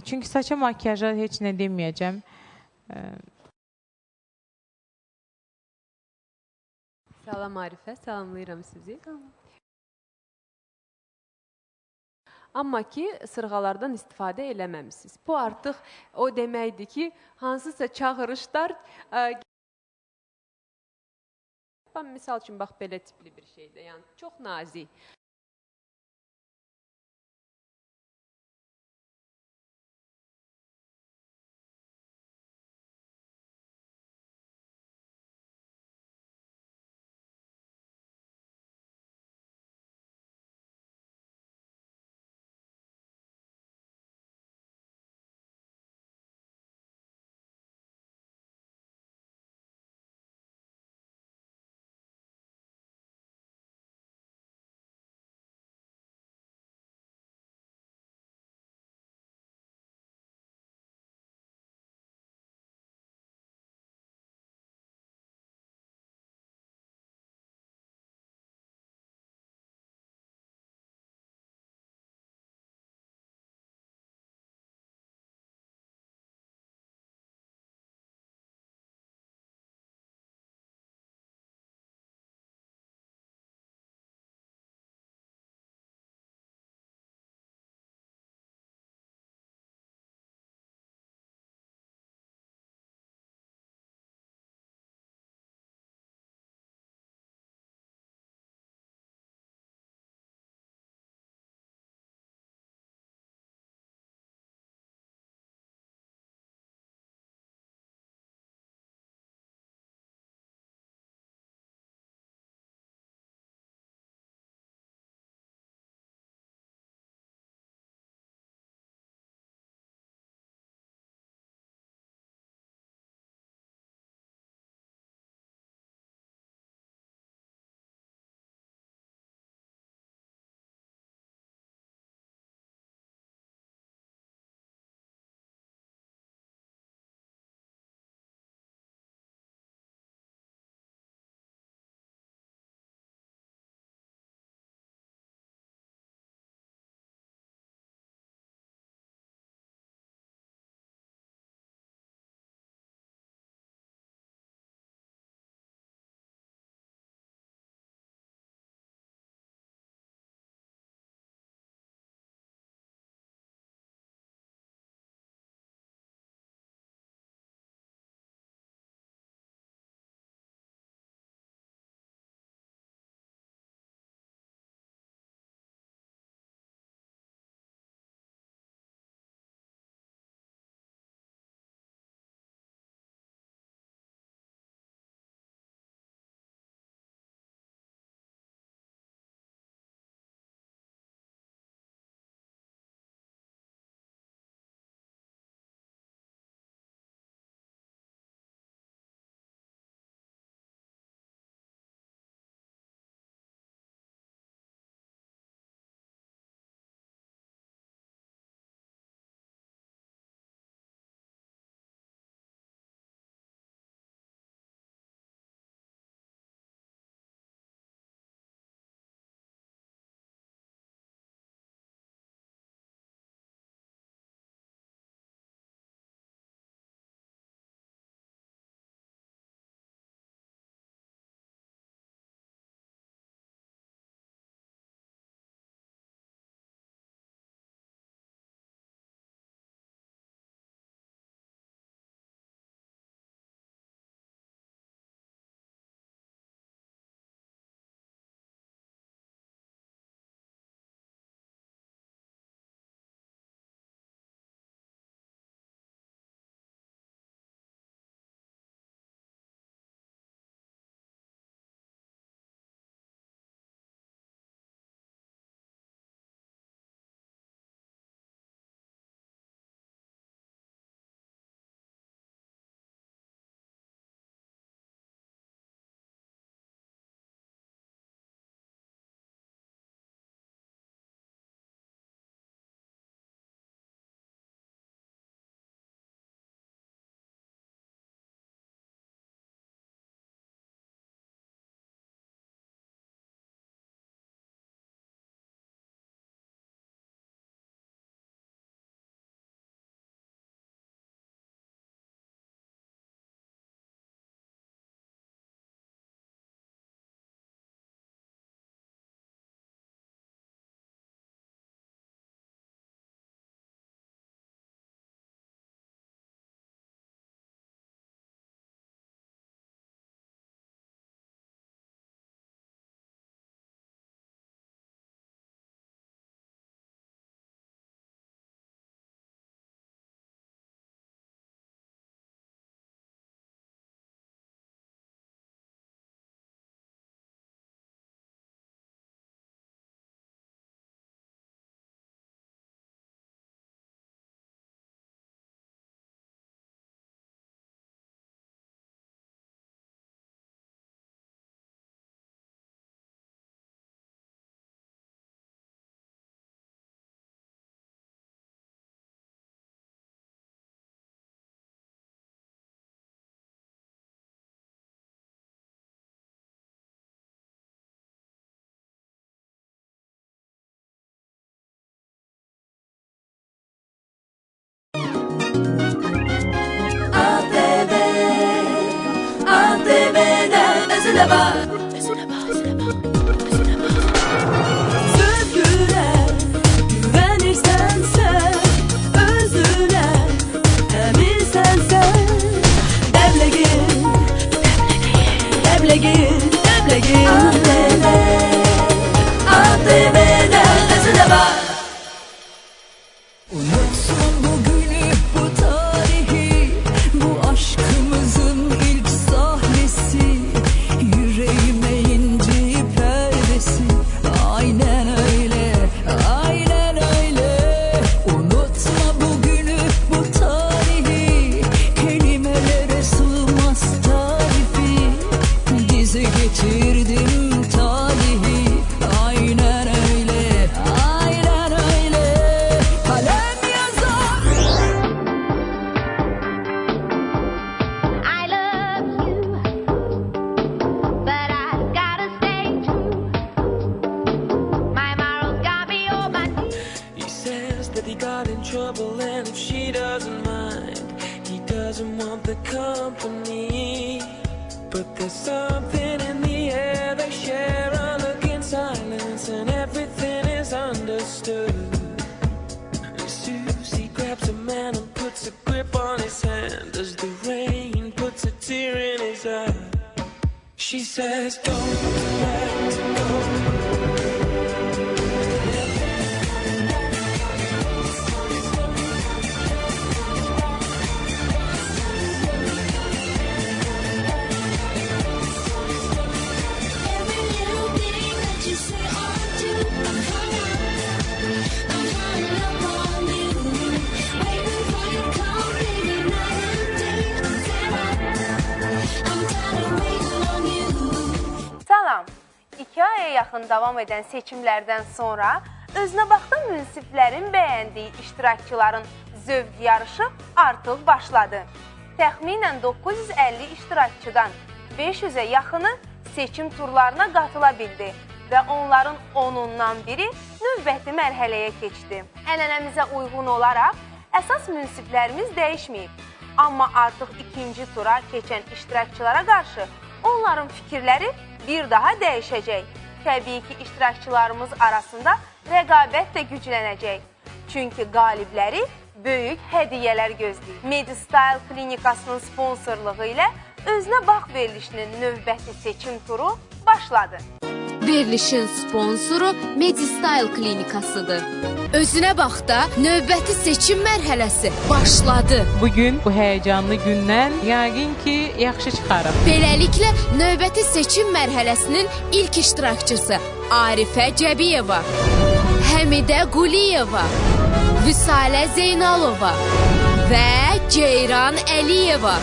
Çünki saça makiyajda heç nə deməyəcəm. Salam Arifə, salamlayıram sizi. Amma ki, sırğalardan istifadə eləməmişsiniz. Bu artıq o deməkdir ki, hansısa çağırışlar, misal üçün, bax, belə tipli bir şeydir, yəni çox nazik. lot in trouble, and if she doesn't mind, he doesn't want the company. But there's something in the air they share, a look in silence, and everything is understood. Susie grabs a man and puts a grip on his hand as the rain puts a tear in his eye. She says, don't let go. Salam. 2 aya yaxın davam edən seçimlərdən sonra özünə baxda münsiflərin bəyəndiyi iştirakçıların zövq yarışı artıq başladı. Təxminən 950 iştirakçıdan 500-ə yaxını seçim turlarına qatıla bildi və onların 10-undan biri növbəti mərhələyə keçdi. Ənənəmizə uyğun olaraq əsas münsiflərimiz dəyişməyib, amma artıq ikinci tura keçən iştirakçılara qarşı onların fikirləri bir daha dəyişəcək. Təbii ki, iştirakçılarımız arasında rəqabət də güclənəcək. Çünki qalibləri böyük hədiyyələr gözləyir. Medistyle klinikasının sponsorluğu ilə özünə bax verilişinin növbəti seçim turu başladı. Verilişin sponsoru Medistyle klinikasıdır. Özünə baxda növbəti seçim mərhələsi başladı. Bugün bu həyəcanlı gündən yəqin ki, yaxşı çıxarıq. Beləliklə, növbəti seçim mərhələsinin ilk iştirakçısı Arifə Cəbiyeva, Həmidə Quliyeva, Vüsalə Zeynalova və Ceyran Əliyeva.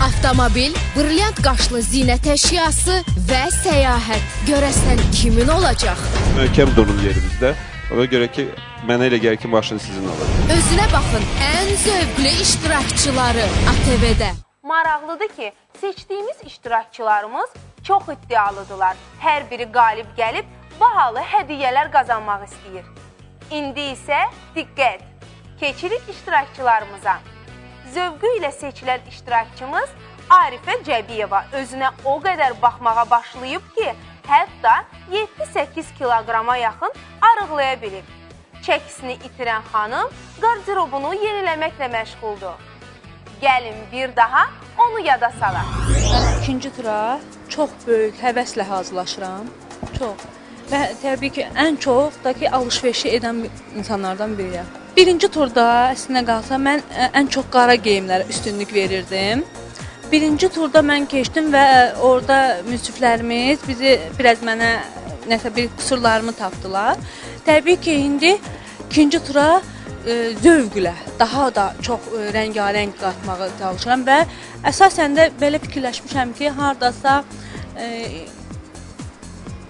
Avtomobil, brilyant qaşlı zinət əşyası və səyahət. Görəsən kimin olacaq? Möhkəm donum yerimizdə. Ona görə ki, mənə elə gəlir ki, maşını sizin alır. Özünə baxın, ən zövqlü iştirakçıları ATV-də. Maraqlıdır ki, seçdiyimiz iştirakçılarımız çox iddialıdırlar. Hər biri qalib gəlib, bahalı hədiyyələr qazanmaq istəyir. İndi isə diqqət, keçirik iştirakçılarımıza. Zövqü ilə seçilən iştirakçımız Arifə Cəbiyeva özünə o qədər baxmağa başlayıb ki, hətta 7-8 kiloqrama yaxın arıqlaya bilib. Çəkisini itirən xanım qardirobunu yeniləməklə məşğuldur. Gəlin bir daha onu yada salaq. Mən ikinci tura çox böyük həvəslə hazırlaşıram. Çox. Və təbii ki, ən çox da ki, alış-verişi edən insanlardan biriyəm. Birinci turda əslində qalsa mən ən çox qara geyimlərə üstünlük verirdim. Birinci turda mən keçdim və orada münsiflərimiz bizi biraz mənə nəsə bir qüsurlarımı tapdılar. Təbii ki, indi ikinci tura zövqlə daha da çox rəngarəng qatmağa çalışıram və əsasən də belə fikirləşmişəm ki, hardasa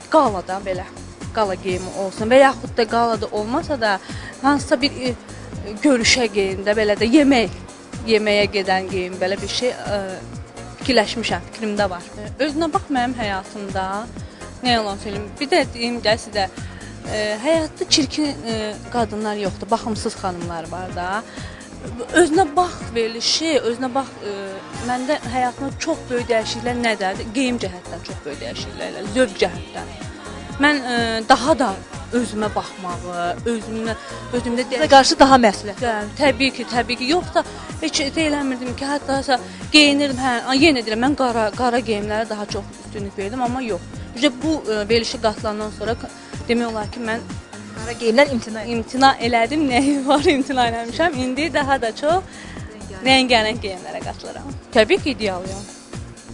qalada belə qala geyimi olsun və yaxud da qalada olmasa da hansısa bir görüşə geyimdə belə də yeməyə gedən geyim belə bir şey fikirləşmişəm, fikrimdə var. Özünə bax mənim həyatımda nə yalan söyləyim, bir də deyim də sizə həyatda çirkin qadınlar yoxdur, baxımsız xanımlar var da. Özünə bax verilişi, özünə bax məndə həyatımda çox böyük dəyişikliklər nədədir? Geyim cəhətdən çox böyük dəyişikliklər, zövq cəhətdən. Mən daha da özümə baxmağı, özümdə qarşı daha məsləhət. Təbii ki, yoxsa heç eləmirdim ki, hətta geyinirdim, yenə deyirəm, mən qara geyimlərə daha çox üstünlük verdim, amma yox. Bu verilişə qatılandan sonra demək olar ki, mən qara geyimlər imtina elədim, nəyi var imtina eləmişəm. İndi daha da çox rəngarəng geyimlərə qatılıram. Təbii ki, idealıyam.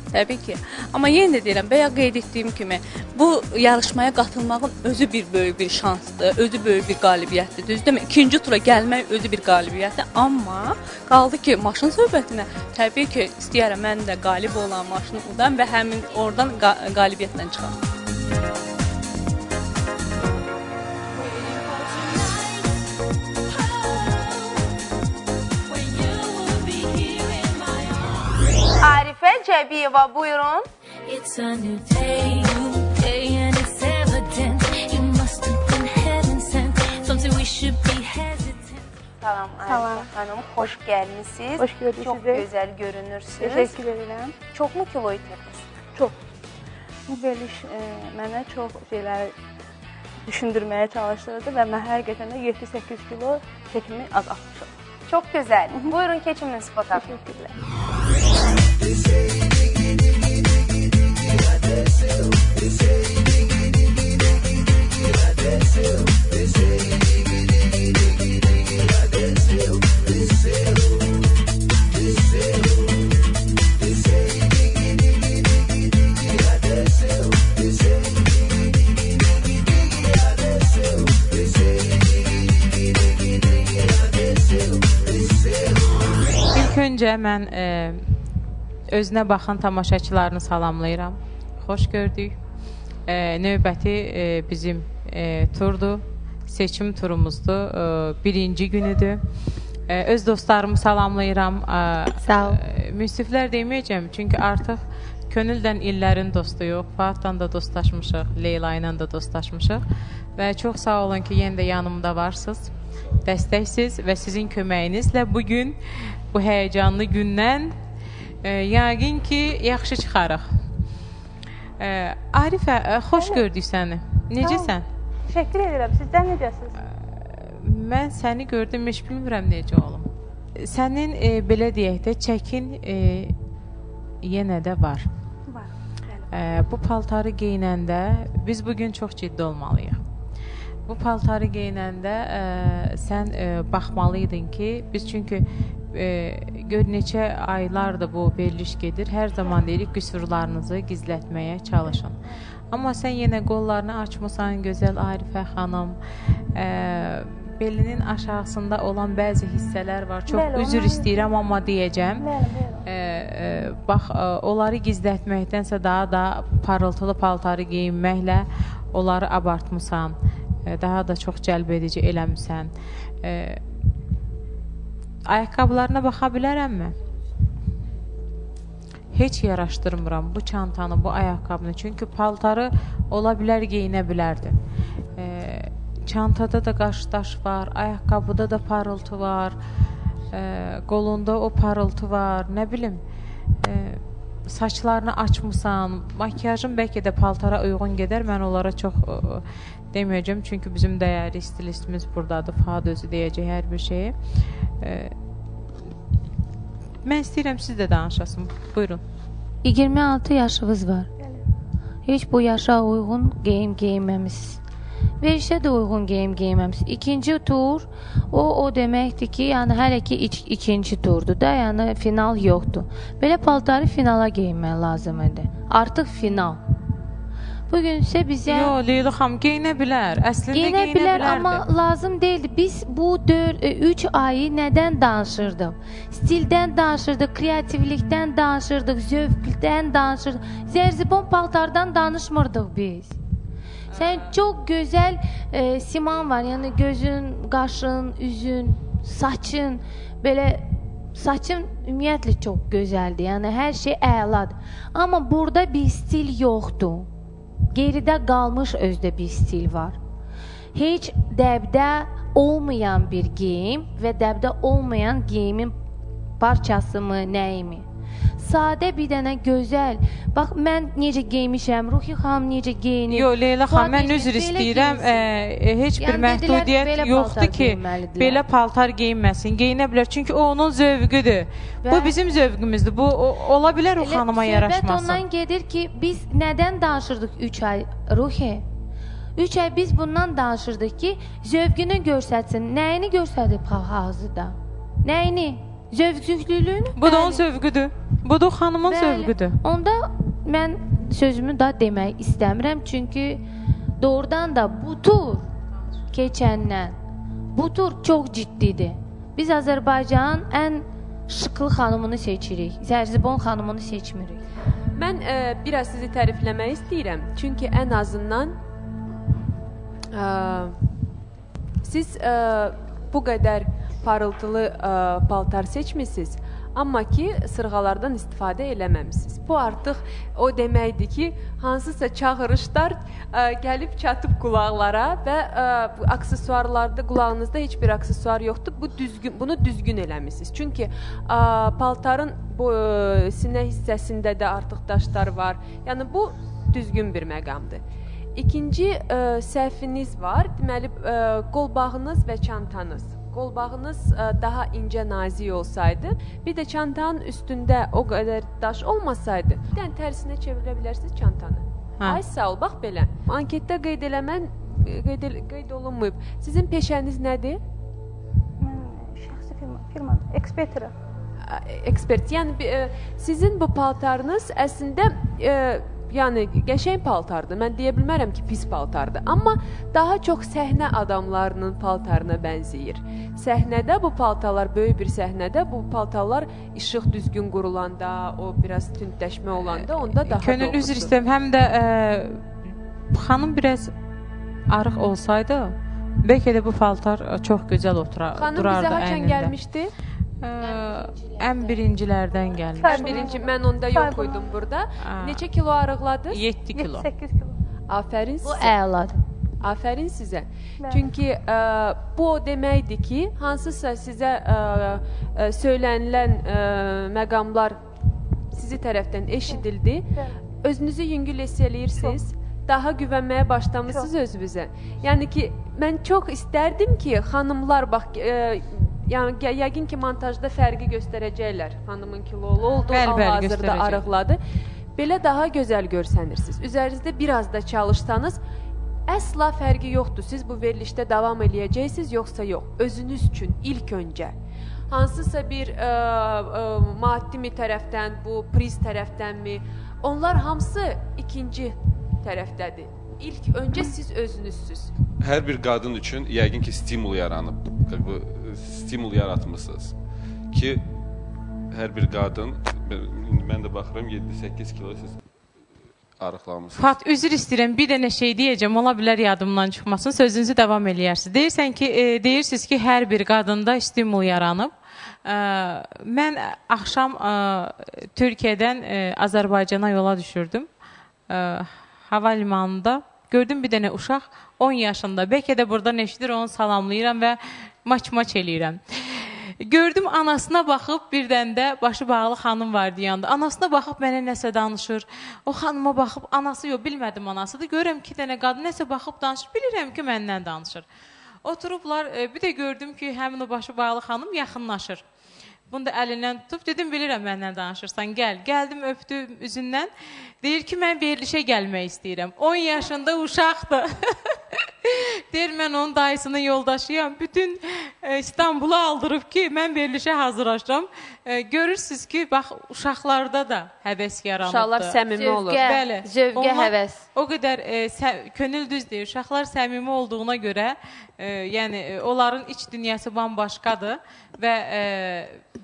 Təbii ki. Amma yenə də deyirəm, bəya qeyd etdiyim kimi, bu yarışmaya qatılmağın özü bir böyük bir şansdır, özü böyük bir qalibiyyətdir. Düzdürmü? İkinci tura gəlmək özü bir qalibiyyətdir. Amma qaldı ki, maşın söhbətinə, təbii ki, istəyərəm mən də qalib olan maşını udam və həmin oradan qalibiyyətlə çıxam. Arifə Cəbiyeva, buyurun. It's a new day and it's evident you must have been heaven sent. Something we should be hesitant. Salam Arifə xanım, xoş gəlmisiniz. Hoş gördük Çox sizi. gözəl görünürsünüz. Teşekkür ederim. Çoxmu kilo itirdiniz? Çok. Bu veriliş mənə çox şeyləri düşündürməyə çalışdırdı və mən həqiqətən də 7-8 kilo çəkimi azaltmışam. Çox gözəl. Buyurun keçiniz fotoğrafı. Təşəkkürlər. İlk öncə mən özünə baxan tamaşaçılarını salamlayıram. Xoş gördük. Növbəti bizim turdur. Seçim turumuzdur. Birinci günüdür. Öz dostlarımı salamlayıram. Sağ ol. Müsiflər deməyəcəm, çünki artıq könüldən illərin dostu yox. Fuadla da dostlaşmışıq, Leyla ilə də dostlaşmışıq. Və çox sağ olun ki, yenə də yanımda varsınız, dəstəksiz və sizin köməyinizlə bugün bu həyəcanlı gündən yəqin ki, yaxşı çıxarıq. Arifə, xoş gördük səni. Necəsən? Təşəkkür edirəm. Sizdən necəsiniz? Mən səni gördüm, heç bilmirəm necə olum. Sənin belə deyək də çəkin yenə də var. Var. Bu paltarı geyinəndə biz bugün çox ciddi olmalıyıq. Bu paltarı geyinəndə sən baxmalıydın ki, biz çünki gör neçə aylardır bu veriliş gedir. Hər zaman deyirik qüsurlarınızı gizlətməyə çalışın. Amma sən yenə qollarını açmısan, gözəl Arifə xanım. Belinin aşağısında olan bəzi hissələr var. Çox üzr istəyirəm, amma deyəcəm. Bax, onları gizlətməkdənsə daha da parıltılı paltarı geyinməklə onları abartmısan. Daha da çox cəlb edici eləmisən. Ayaqqabılarına baxa bilərəmmi? Heç yaraşdırmıram bu çantanı, bu ayaqqabını. Çünki paltarı ola bilər geyinə bilərdi. Çantada da qaş-daş var, ayaqqabıda da parıltı var, qolunda o parıltı var, nə bilim, saçlarını açmısan, makyajın bəlkə də paltara uyğun gedər, mən onlara çox deməyəcəm, çünki bizim dəyərli stilistimiz buradadır, Fuad özü deyəcək hər bir şeyi. Mən istəyirəm, siz də danışasın, buyurun. 26 yaşınız var. Heç bu yaşa uyğun geyim geyinməmişsiniz. Verişə də uyğun geyim geyinməmişsiniz. İkinci tur, o deməkdir ki, yəni hələ ki ikinci turdur da, yəni final yoxdur. Belə paltarı finala geyinmək lazım idi. Artıq final. Bugün isə bizə... Yox, Leyla xanım, geyinə bilər. Əslində geyinə bilər, bilərdi. amma lazım deyildi. Biz bu 3 ayı nədən danışırdıq? Stildən danışırdıq, kreativlikdən danışırdıq, zövqdən danışırdıq. Zərzibon paltardan danışmırdıq biz. Sən çox gözəl siman var, yəni gözün, qaşın, üzün, saçın, belə saçın ümumiyyətlə çox gözəldir, yəni hər şey əladır. Amma burada bir stil yoxdur. Geridə qalmış özdə bir stil var. Heç dəbdə olmayan bir geyim və dəbdə olmayan geyimin parçası mı, nəyimi? Sadə bir dənə gözəl. Bax, mən necə geymişəm, Ruhi xanım necə geyinir. Yox, Leyla xanım, mən üzr istəyirəm. Heç bir məhdudiyyət yoxdur ki, belə paltar geyinməsin. Geyinə bilər, çünki o onun zövqüdür. Bu bizim zövqümüzdür. Bu, ola bilər o xanıma yaraşmasın. Söhbət ondan gedir ki, biz nədən danışırdıq 3 ay, Ruhi? 3 ay biz bundan danışırdıq ki, zövqünü görsətsin. Nəyini görsədib hazırda? Nəyini? Zövqsüzlüyünü? Bu da onun zövqüdür. Bu da xanımın zövqüdür. Onda mən sözümü da demək istəmirəm, çünki doğrudan da bu tur keçəndən, bu tur çox ciddidir. Biz Azərbaycanın ən şıqlı xanımını seçirik, Zərzibon xanımını seçmirik. Mən biraz sizi tərifləmək istəyirəm, çünki ən azından siz bu qədər parıltılı paltar seçmişsiniz, Amma ki sırğalardan istifadə eləməmisiniz. Bu artıq o deməkdir ki, hansısa çağırışlar gəlib çatıb qulaqlara və aksesuarlarda, qulağınızda heç bir aksesuar yoxdur. Bunu düzgün eləmisiniz. Çünki paltarın bu sinə hissəsində də artıq daşlar var. Yəni bu düzgün bir məqamdır. İkinci səhviniz var. Deməli, qolbağınız və çantanız. Qolbağınız daha incə, nazik olsaydı, bir də çantanın üstündə o qədər daş olmasaydı, bir dənə tərsinə çevirə bilərsiniz çantanı. Ay sağ ol, bax belə. Anketdə qeyd olunmayıb. Sizin peşəniz nədir? Mən şəxsi firma, ekspertira. Ekspert. Yəni sizin bu paltarınız əslində yəni qəşəng paltardır. Mən deyə bilmərəm ki, pis paltardır. Amma daha çox səhnə adamlarının paltarına bənzəyir. Səhnədə bu paltarlar, böyük bir səhnədə bu paltarlar işıq düzgün qurulanda, o biraz tündləşmə olanda onda daha da Könül üzr istəyirəm. Həm də xanım biraz arıq olsaydı, bəlkə də bu paltar çox gözəl durardı əynində. Xanım bizə haçan gəlmişdi? Ən birincilərdən gəlmiş. Ən birinci, mən onda yox idim burada. Neçə kilo arıqladınız? 7 kilo. 8 kilo. Afərin Bu sizə. əladır. Afərin sizə. Çünki bu o deməkdir ki, hansısa sizə söylənilən məqamlar sizi tərəfdən eşidildi. Özünüzü yüngül hiss eləyirsiniz. Daha güvənməyə başlamışsınız özünüzə. Yəni ki, mən çox istərdim ki, xanımlar bax yəni yəqin ki, montajda fərqi göstərəcəklər. Xanımın kilolu oldu, hal-hazırda arıqladı. Belə daha gözəl görsənirsiniz. Üzərinizdə biraz da çalışsanız, əsla fərqi yoxdur. Siz bu verilişdə davam eləyəcəksiniz, yoxsa yox. Özünüz üçün ilk öncə. Hansısa bir maddi tərəfdən, bu priz tərəfdənmi? Onlar hamısı ikinci tərəfdədir. İlk öncə siz özünüzsüz. Hər bir qadın üçün yəqin ki, stimul yaranıb. Stimul yaratmışsınız ki, hər bir qadın, mən də baxıram 7-8 kilo siz arıqlamışsınız. Fat, üzr istəyirəm, bir dənə şey deyəcəm, ola bilər yadımdan çıxmasın, sözünüzü davam eləyərsiniz. Deyirsiniz ki, hər bir qadında stimul yaranıb. Mən axşam Türkiyədən Azərbaycana yola düşürdüm. Hava limanında gördüm bir dənə uşaq 10 yaşında. Bəlkə də buradan eşidir, onu salamlayıram və maç eləyirəm. Gördüm anasına baxıb birdən də başı bağlı xanım vardı yanında. Anasına baxıb mənə nəsə danışır. O xanıma baxıb, anası yox, bilmədim anasıdır. Görürəm ki, dənə qadın nəsə baxıb danışır. Bilirəm ki, məndən danışır. Oturublar, bir də gördüm ki, həmin o başı bağlı xanım yaxınlaşır. Bunu da əlindən tutub, dedim, bilirəm məndən danışırsan, gəl. Gəldim, öpdüm üzündən. Deyir ki, mən verilişə gəlmək istəyirəm. 10 yaşında uşaqdır. Deyir, mən onun dayısının yoldaşıyam. Bütün İstanbul'u aldırıb ki, mən verilişə hazırlaşıram. Görürsünüz ki, bax, uşaqlarda da həvəs yaranıbdır. Uşaqlar səmimi olur. Zövqə həvəs. O qədər könül düz deyir. Uşaqlar səmimi olduğuna görə, yəni, onların iç dünyası bambaşqadır və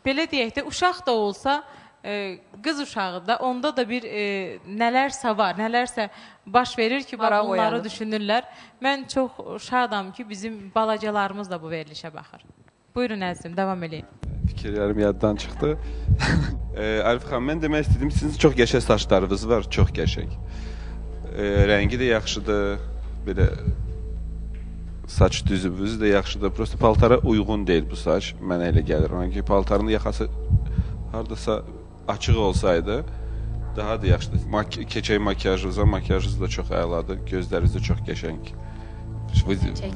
belə deyək də, uşaq da olsa, qız uşağı da, onda da bir nələrsə var, nələrsə baş verir ki, bunları düşünürlər. Mən çox şadam ki, bizim balacalarımız da bu verilişə baxır. Buyurun əzizim, davam edin. Fikirlərim yaddan çıxdı. Arif xanım, mən demək istədim, sizin çox qəşəng saçlarınız var, çox qəşəng. Rəngi də yaxşıdır, belə saç düzümünüz də yaxşıdır. Prosta paltara uyğun deyil bu saç, mənə elə gəlir. Çünki paltarın yaxası haradasa açıq olsaydı, daha da yaxşıdır. Keçək makyajınız da çox əladır, gözləriniz də çox qəşəng.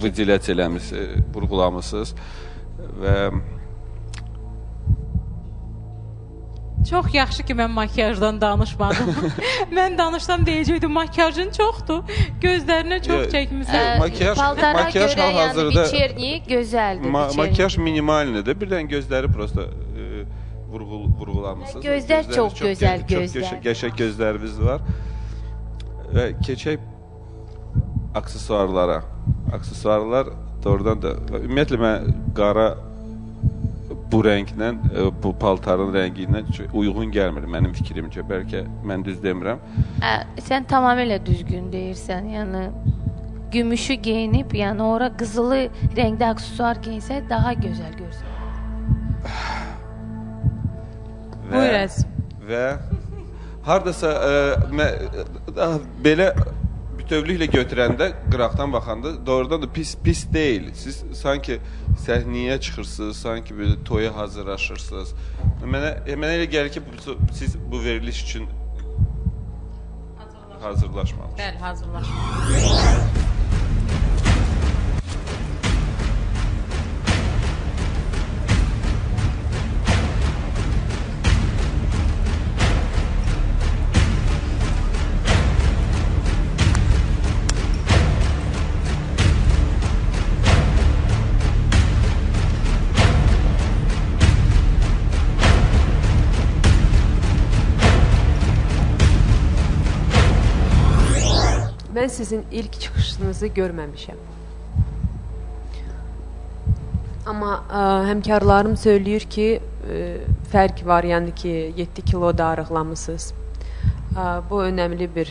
Vıdilət eləmişsiniz, vurğulamışsınız və çox yaxşı ki, mən makyajdan danışmadım. Mən danışsam deyəcəkdim, makyajın çoxdur, gözlərinə çox çəkmişsən. Paltara görə, yəni biçerni gözəldir. Makyaj minimalnidir, birdən gözləri prosta vurğulamışsınız. Gözlər çox gözəl gözlər. Çox qəşəng gözləriniz var. Və keçək aksesuarlara. Aksesuarlar doğrudan da, ümumiyyətlə mən qara bu rənglə, bu paltarın rəngi ilə uyğun gəlmir mənim fikrimcə. Bəlkə mən düz demirəm. Sən tamamilə düzgün deyirsən. Yəni, gümüşü geyinib, yəni ora qızılı rəngdə aksesuar geyinsə daha gözəl görsən. Buyuruz. Və hardasa belə bütövlüklə götürəndə, qıraqdan baxanda doğrudan da pis deyil. Siz sanki səhnəyə çıxırsınız, sanki belə toya hazırlaşırsınız. Mənə elə gəlir ki, siz bu veriliş üçün hazırlaşmalısınız. Bəli, hazırlaşmalısınız. Mən sizin ilk çıxışınızı görməmişəm. Amma həmkarlarım söyləyir ki, fərq var, yəni ki, 7 kilo da arıqlamısınız. Bu önəmli bir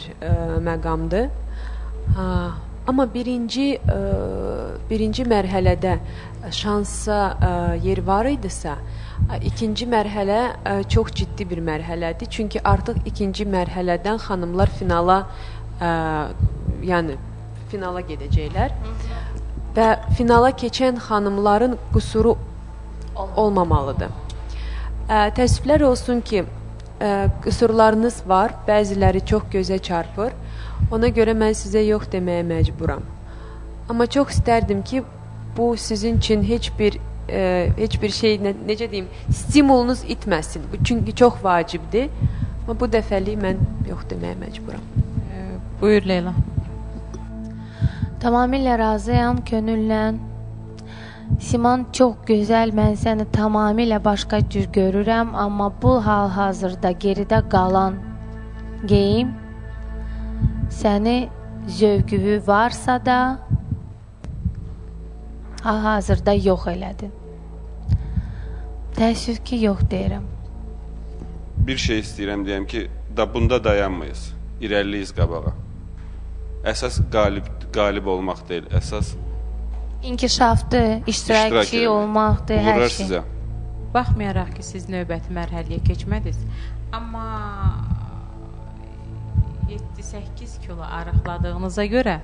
məqamdır. Amma birinci mərhələdə şansa yer var idisə, ikinci mərhələ çox ciddi bir mərhələdir. Çünki artıq ikinci mərhələdən xanımlar finala gedəcəklər və finala keçən xanımların qüsuru olmamalıdır. Təəssüflər olsun ki, qüsurlarınız var, bəziləri çox gözə çarpır. Ona görə mən sizə yox deməyə məcburam. Amma çox istərdim ki, bu sizin üçün heç bir şey, necə deyim, stimulunuz itməsin. Bu çünki çox vacibdir. Amma bu dəfəlik mən yox deməyə məcburam. Buyur Leyla. Tamamilə razıyam könüllə. Siman çox gözəl, mən səni tamamilə başqa cür görürəm, amma bu hal-hazırda geridə qalan geyim səni zövqü varsa da hal-hazırda yox elədi. Təəssüf ki, yox deyirəm. Bir şey istəyirəm deyəm ki, bunda dayanmayız, irəliyiz qabağa. Əsas qalib olmaq deyil, əsas İnkişafdır, iştirakçı olmaqdır, hər şey. Sizə. Baxmayaraq ki, siz növbəti mərhələyə keçmədiniz, amma 7-8 kilo arıqladığınıza görə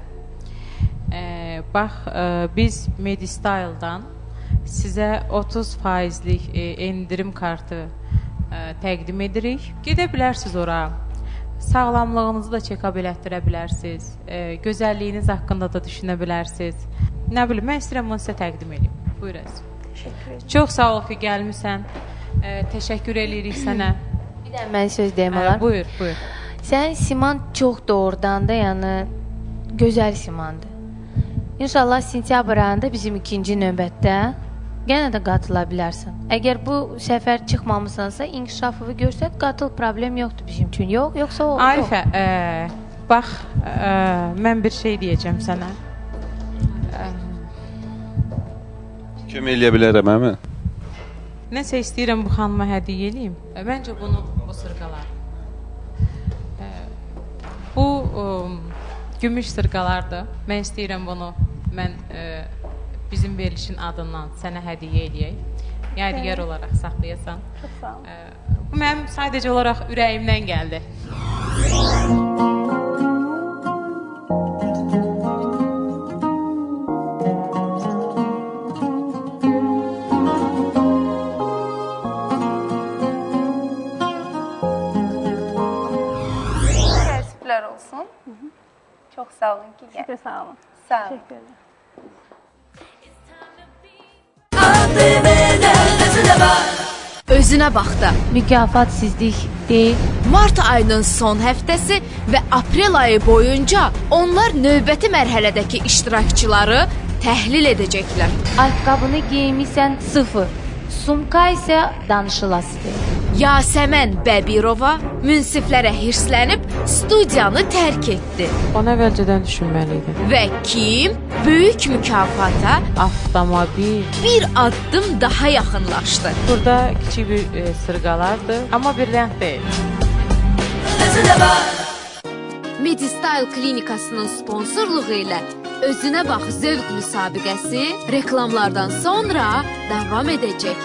biz Medistyle'dan sizə 30%lik endirim kartı təqdim edirik. Gedə bilərsiniz ora. Sağlamlığınızı da çeka-up elətdirə bilərsiniz. Gözəlliyiniz haqqında da düşünə bilərsiniz. Nə bilim, mən istəyirəm bunu sizə təqdim edeyim. Buyuruz. Təşəkkür ederim. Çox sağ ol ki, gəlmisən. Təşəkkür edirik sənə. Bir də mən söz deyim olar. Buyur, buyur. Sənin siman çox doğrudan da, yəni gözəl simandır. İnşallah sentyabr ayında bizim ikinci növbətdə yenə də qatıla bilərsən. Əgər bu səfər çıxmamısansa, inkişafını görsək, qatıl, problem yoxdur bizim üçün. Yoxsa o... Arifə, bax, mən bir şey deyəcəm sənə. Kömək eləyə bilərəm, əmi? Nəsə istəyirəm bu xanıma hədiyyə eləyim. Məncə bunu, o sırqalar. Bu gümüş sırqalardır. Mən istəyirəm bunu, mən bizim verilişin adından sənə hədiyyə eləyək. Yadigar olaraq saxlayasan. Çox sağ ol. Bu mənim sadəcə olaraq ürəyimdən gəldi. Təəssüflər olsun. Çox sağ olun ki, gəl. Sağ olun. Sağ olun. Teşekkür ederim. Özünə bax da. Mükafatsizlik deyil. Mart ayının son həftəsi və aprel ayı boyunca onlar növbəti mərhələdəki iştirakçıları təhlil edəcəklər. Ayaqqabını geymisən 0. Sumka isə danışılasıdır. Yasəmən Bəbirova münsiflərə hirslənib studiyanı tərk etdi. Ona əvvəlcədən düşünməli idi. Və kim böyük mükafata Avtomobil. bir addım daha yaxınlaşdı. Burada kiçik bir sırqalardır, amma bir rəng deyil. Medistyle klinikasının sponsorluğu ilə Özünə bax zövq müsabiqəsi reklamlardan sonra davam edəcək.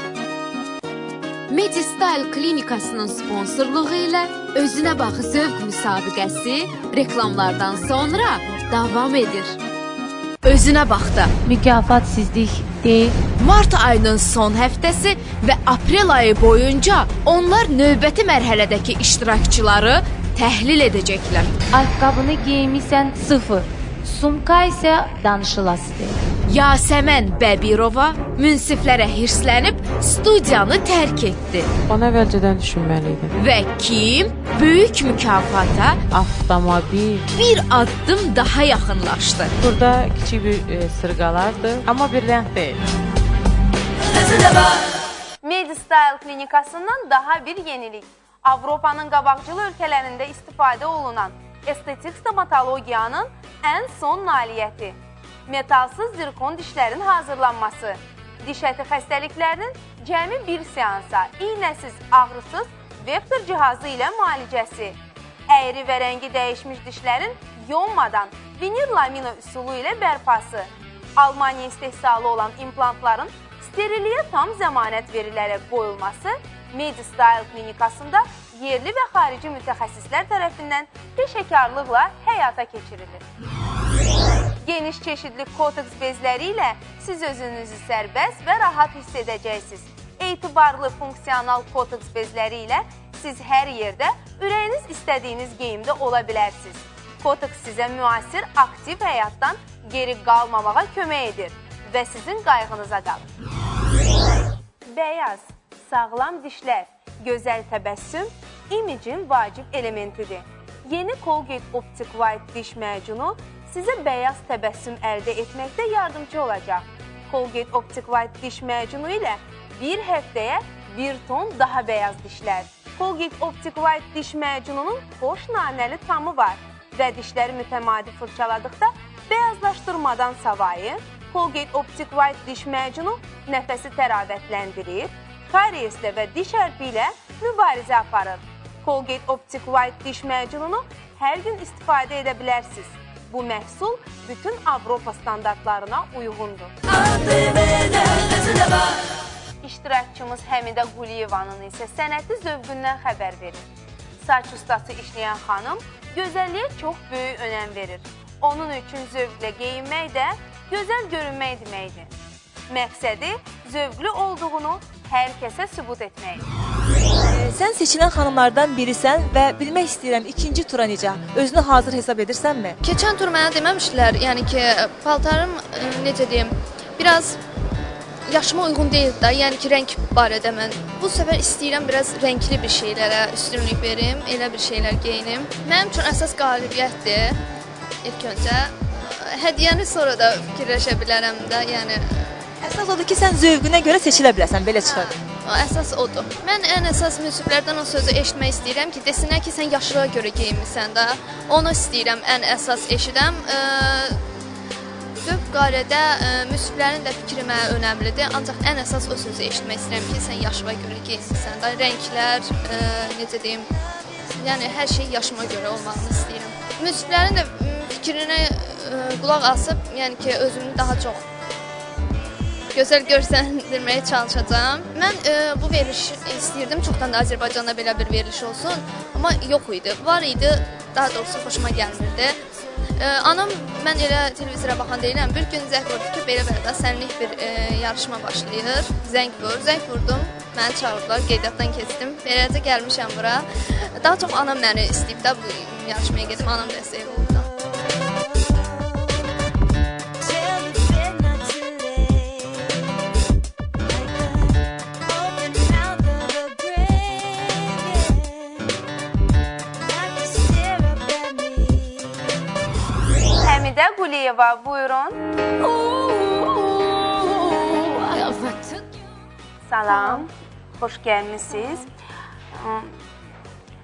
Medistyle klinikasının sponsorluğu ilə Özünə bax zövq müsabiqəsi reklamlardan sonra davam edir. Özünə baxda mükafatsizlik deyil. Mart ayının son həftəsi və aprel ayı boyunca onlar növbəti mərhələdəki iştirakçıları təhlil edəcəklər. Ayaqqabını geymisən 0. Sumka isə danışılasıdır. Yasəmən Bəbirova münsiflərə hirslənib studiyanı tərk etdi. Ona əvvəlcədən düşünməliydim. Və kim böyük mükafata avtomobil bir addım daha yaxınlaşdı. Burada kiçik bir sırğalardı, amma bir rəng deyil. Medistyle klinikasından daha bir yenilik. Avropanın qabaqcıl ölkələrində istifadə olunan estetik stomatologiyanın ən son nailiyyəti. Metalsız zirkon dişlərin hazırlanması. Diş əti xəstəliklərinin cəmi bir seansa, iynəsiz, ağrısız vektor cihazı ilə müalicəsi. Əyri və rəngi dəyişmiş dişlərin yonmadan vinil lamina üsulu ilə bərpası. Almaniya istehsalı olan implantların steriliyə tam zəmanət verilərək qoyulması Medistyle klinikasında yerli və xarici mütəxəssislər tərəfindən peşəkarlıqla həyata keçirilir. Geniş çeşidli koteks bezləri ilə siz özünüzü sərbəst və rahat hiss edəcəksiniz. Etibarlı funksional koteks bezləri ilə siz hər yerdə ürəyiniz istədiyiniz geyimdə ola bilərsiniz. Koteks sizə müasir, aktiv həyatdan geri qalmamağa kömək edir və sizin qayğınıza qalır. Bəyaz, sağlam dişlər, gözəl təbəssüm imicin vacib elementidir. Yeni Colgate Optic White diş macunu sizə bəyaz təbəssüm əldə etməkdə yardımcı olacaq. Colgate Optic White diş macunu ilə bir həftəyə 1 ton daha bəyaz dişlər. Colgate Optic White diş macununun xoş nanəli tamı var və dişləri mütəmadi fırçaladıqda bəyazlaşdırmadan savayı Colgate Optic White diş macunu nəfəsi təravətləndirir, kariyeslə və diş hərfi ilə mübarizə aparır. Colgate Optic White diş macununu hər gün istifadə edə bilərsiniz. Bu məhsul bütün Avropa standartlarına uyğundur. İştirakçımız Həmidə Quliyevanın isə sənətli zövqündən xəbər verir. Saç ustası işləyən xanım gözəlliyə çox böyük önəm verir. Onun üçün zövqlə geyinmək də gözəl görünmək deməkdir. Məqsədi zövqlü olduğunu hər kəsə sübut etməkdir. Sən seçilən xanımlardan birisən və bilmək istəyirəm ikinci tura necə? Özünü hazır hesab edirsənmi? Keçən tur mənə deməmişdilər, yəni ki, paltarım necə deyim, biraz yaşıma uyğun deyil də, yəni ki, rəng barədə mən bu səfər istəyirəm biraz rəngli bir şeylərə üstünlük verim, elə bir şeylər geyinim. Mənim üçün əsas qalibiyyətdir. İlk öncə hədiyyəni sonra da fikirləşə bilərəm də, yəni əsas odur ki, sən zövqünə görə seçilə biləsən, belə çıxır. Əsas odur. Mən ən əsas münsiflərdən o sözü eşitmək istəyirəm ki, desinlər ki, sən yaşına görə geyinmisən də. Onu istəyirəm, ən əsas eşidəm. Zövq barədə münsiflərin də fikri mənə önəmlidir. Ancaq ən əsas o sözü eşitmək istəyirəm ki, sən yaşına görə geyinmisən də. Rənglər, necə deyim, yəni hər şey yaşıma görə olmağını istəyirəm. Münsiflərin də fikrinə qulaq asıb, yəni ki, özümü daha çox gözəl görsəndirməyə çalışacağam. Mən bu veriliş istəyirdim, çoxdan da Azərbaycanda belə bir veriliş olsun, amma yox idi. Var idi, daha doğrusu xoşuma gəlmirdi. Anam, mən elə televizora baxan deyiləm, bir gün zəng vurdu ki, belə-belə də sənlik bir yarışma başlayır. Zəng vurdum, məni çağırdılar, qeydiyyatdan keçdim. Beləcə gəlmişəm bura. Daha çox anam məni istəyib də bu yarışmaya gedim, anam dəstək oldu. Həmidə Quliyeva, buyurun. Salam, xoş gəlmisiniz.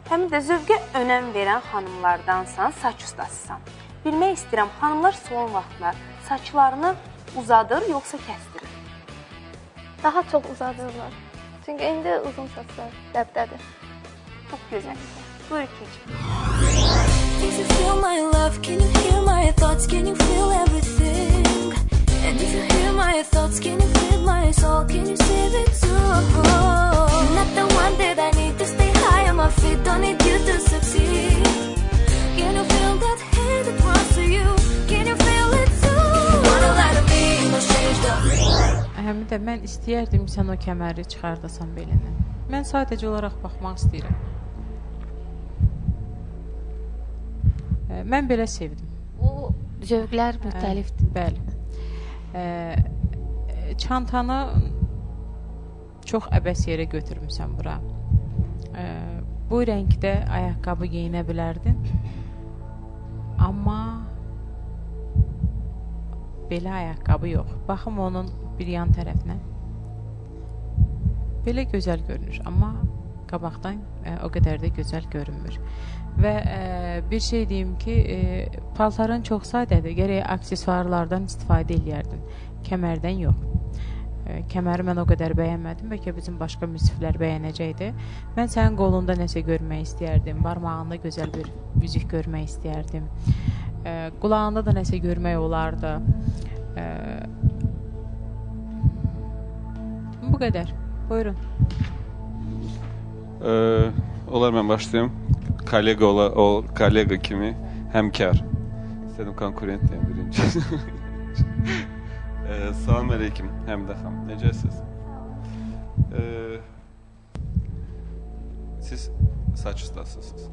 Həmidə, zövqə önəm verən xanımlardansan, saç ustasısan. Bilmək istəyirəm, xanımlar son vaxtlar saçlarını uzadır, yoxsa kəsdirir? Daha çox uzadırlar. Çünki indi uzun saçlar dəbdədir. Çox gözəl. Buyur keç. If you feel my love, can you hear my thoughts? Can you feel everything? And if you hear my thoughts, can you feel my soul? Can you see it too? Not the Əlbəttə, mən istəyərdim ki, sən o kəməri çıxardasan belindən. Mən sadəcə olaraq baxmaq istəyirəm. Mən belə sevdim. O zövqlər müxtəlifdir. Bəli. Çantanı çox əbəs yerə götürmüsən bura. Bu rəngdə ayaqqabı geyinə bilərdin. Amma belə ayaqqabı yox. Baxım onun bir yan tərəfinə. Belə gözəl görünür, amma qabaqdan o qədər də gözəl görünmür. Və bir şey deyim ki, paltarın çox sadədir. Gərək aksesuarlardan istifadə eləyərdin. Kəmərdən yox. Kəməri mən o qədər bəyənmədim. Bəlkə bizim başqa müsiflər bəyənəcəkdi. Mən sənin qolunda nəsə görmək istəyərdim. Barmağında gözəl bir üzük görmək istəyərdim. Qulağında da nəsə görmək olardı. Bu qədər. Buyurun. Olar mən başlayayım. Kollega kimi həmkar. İstədim konkurent deyəm birinci. Salam əleykum Həmidə xanım. Necəsiz? Siz saç ustasısınız.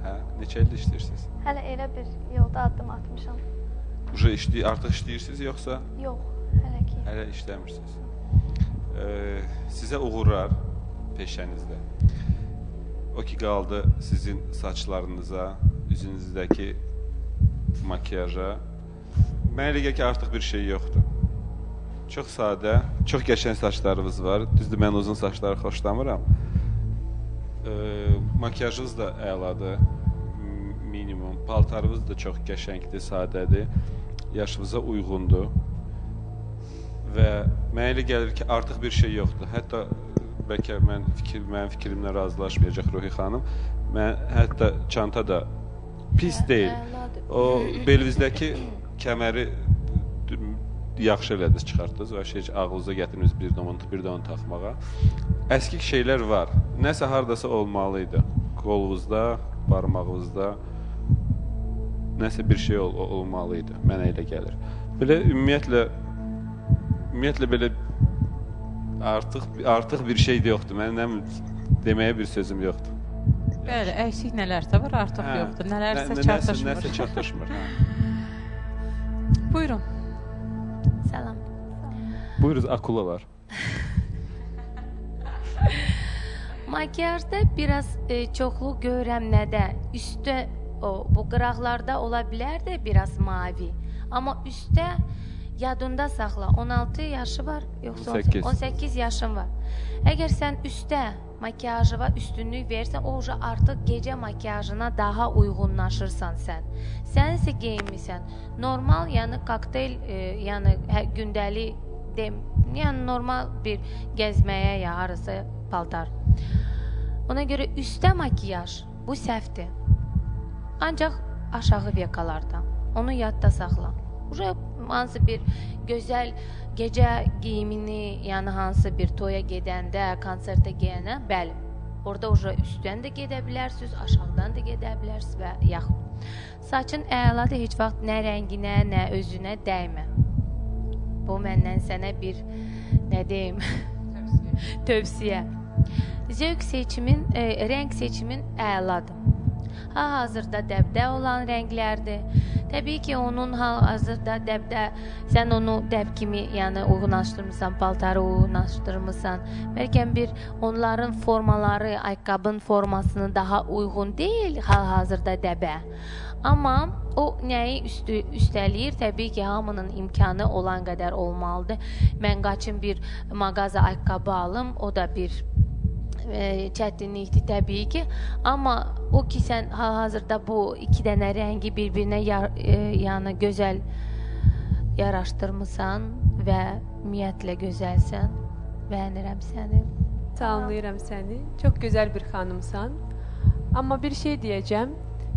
Hə? Neçə ildir işləyirsiniz? Hələ elə bir yolda addım atmışam. Artıq işləyirsiniz yoxsa? Yox, hələ ki. Hələ işləmirsiniz. Sizə uğurlar peşənizdə. O ki qaldı sizin saçlarınıza, üzünüzdəki makyaja. Mənə elə gəlir ki, artıq bir şey yoxdur. Çox sadə, çox qəşəng saçlarınız var. Düzdür, mən uzun saçları xoşlamıram. Makyajınız da əladır, minimum. Paltarınız da çox qəşəngdir, sadədir. Yaşınıza uyğundur. Və mənə elə gəlir ki, artıq bir şey yoxdur. Hətta bəlkə mənim fikrimlə razılaşmayacaq Ruhi xanım. Hətta çanta da pis deyil. O belinizdəki kəməri yaxşı elədiniz, çıxartdınız və ağlınıza gətiriniz bir də onu taxmağa. Əskik şeylər var. Nəsə haradasa olmalıydı. Qolunuzda, barmağınızda nəsə bir şey olmalıydı. Mənə elə gəlir. Belə ümumiyyətlə belə artıq bir şey də yoxdur. Mənim deməyə bir sözüm yoxdur. Bəli, əksik nələrsə var, artıq yoxdur. Nələrsə çatışmır. Nəsə çatışmır. Buyurun. Salam. Buyuruz, akulalar. Makyajda biraz çoxlu görürəm nədə? Üstdə, bu qıraqlarda ola bilər də biraz mavi. Amma üstdə yadında saxla, 16 yaşı var, yoxsa 18 yaşın var. Əgər sən üstdə makyajıva üstünlük versən, o artıq gecə makyajına daha uyğunlaşırsan sən. Sən isə geyinmirsən. Normal, yəni kokteyl, yəni gündəlik, yəni normal bir gəzməyə ya harasa paltar. Ona görə üstdə makyaj, bu səhvdir. Ancaq aşağı vekalardan. Onu yadda saxla. Hansı bir gözəl gecə geyimini, yəni hansı bir toya gedəndə, konsertə geyənə, bəli, orada üstdən də gedə bilərsiniz, aşağıdan da gedə bilərsiniz və yaxud. Saçın əladır, heç vaxt nə rənginə, nə özünə dəymə. Bu məndən sənə bir, nə deyim, tövsiyə. Zövq seçimin, rəng seçimin əladır. Hal-hazırda dəbdə olan rənglərdir. Təbii ki, onun hal-hazırda dəbdə, sən onu dəb kimi uyğunlaşdırmısan, paltarı uyğunlaşdırmısan. Bəlkə bir onların formaları, ayaqqabın formasını daha uyğun deyil hal-hazırda dəbə. Amma o nəyi üstələyir? Təbii ki, hamının imkanı olan qədər olmalıdır. Mən qaçım bir mağaza ayaqqabı alım, o da bir çətinlikdir təbii ki, amma o ki sən hal-hazırda bu iki dənə rəngi bir-birinə gözəl yaraşdırmısan və ümumiyyətlə gözəlsən, bəyənirəm səni. Salamlayıram səni, çox gözəl bir xanımsan, amma bir şey deyəcəm,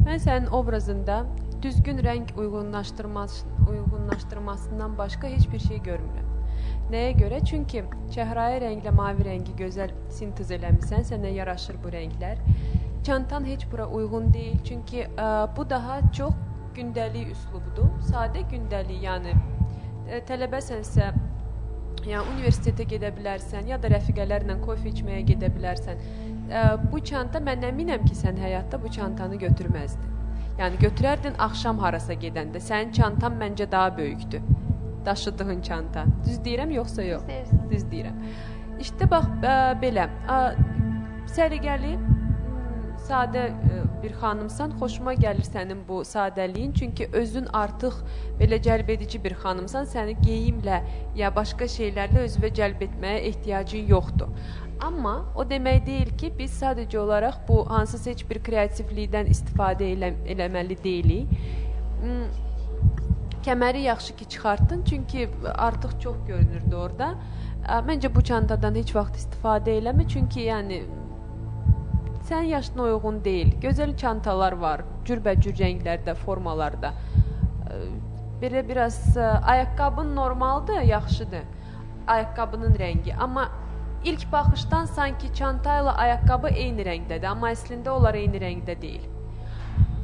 mən sənin obrazında düzgün rəng uyğunlaşdırmasından başqa heç bir şey görmürəm. Nəyə görə? Çünki çəhrayı rənglə mavi rəngi gözəl sintez eləmişsən, sənə yaraşır bu rənglər. Çantan heç bura uyğun deyil, çünki bu daha çox gündəlik üslubudur, sadə gündəlik, yəni tələbəsənsə Yəni universitetə gedə bilərsən, ya da rəfiqələrlə kofe içməyə gedə bilərsən. Bu çanta, mən əminəm ki, sən həyatda bu çantanı götürməzdin. Yəni götürərdin axşam harasa gedəndə. Sənin çantan məncə daha böyükdür. Daşıdığın çanta. Düz deyirəm yoxsa yox? Düz deyirəm. İşte bax belə. Səliqəli, sadə bir xanımsan, xoşuma gəlir sənin bu sadəliyin. Çünki özün artıq belə cəlb edici bir xanımsan, səni geyimlə ya başqa şeylərlə özünə cəlb etməyə ehtiyacın yoxdur. Amma o demək deyil ki, biz sadəcə olaraq bu hansısa heç bir kreativlikdən istifadə eləməli deyilik. Kəməri yaxşı ki çıxartdın, çünki artıq çox görünürdü orada. Məncə bu çantadan heç vaxt istifadə eləmə, çünki yəni sənin yaşına uyğun deyil. Gözəl çantalar var, cürbəcür rənglərdə, formalarda. Belə biraz ayaqqabın normaldır, yaxşıdır. Ayaqqabının rəngi. Amma ilk baxışdan sanki çanta ilə ayaqqabı eyni rəngdədir, amma əslində onlar eyni rəngdə deyil.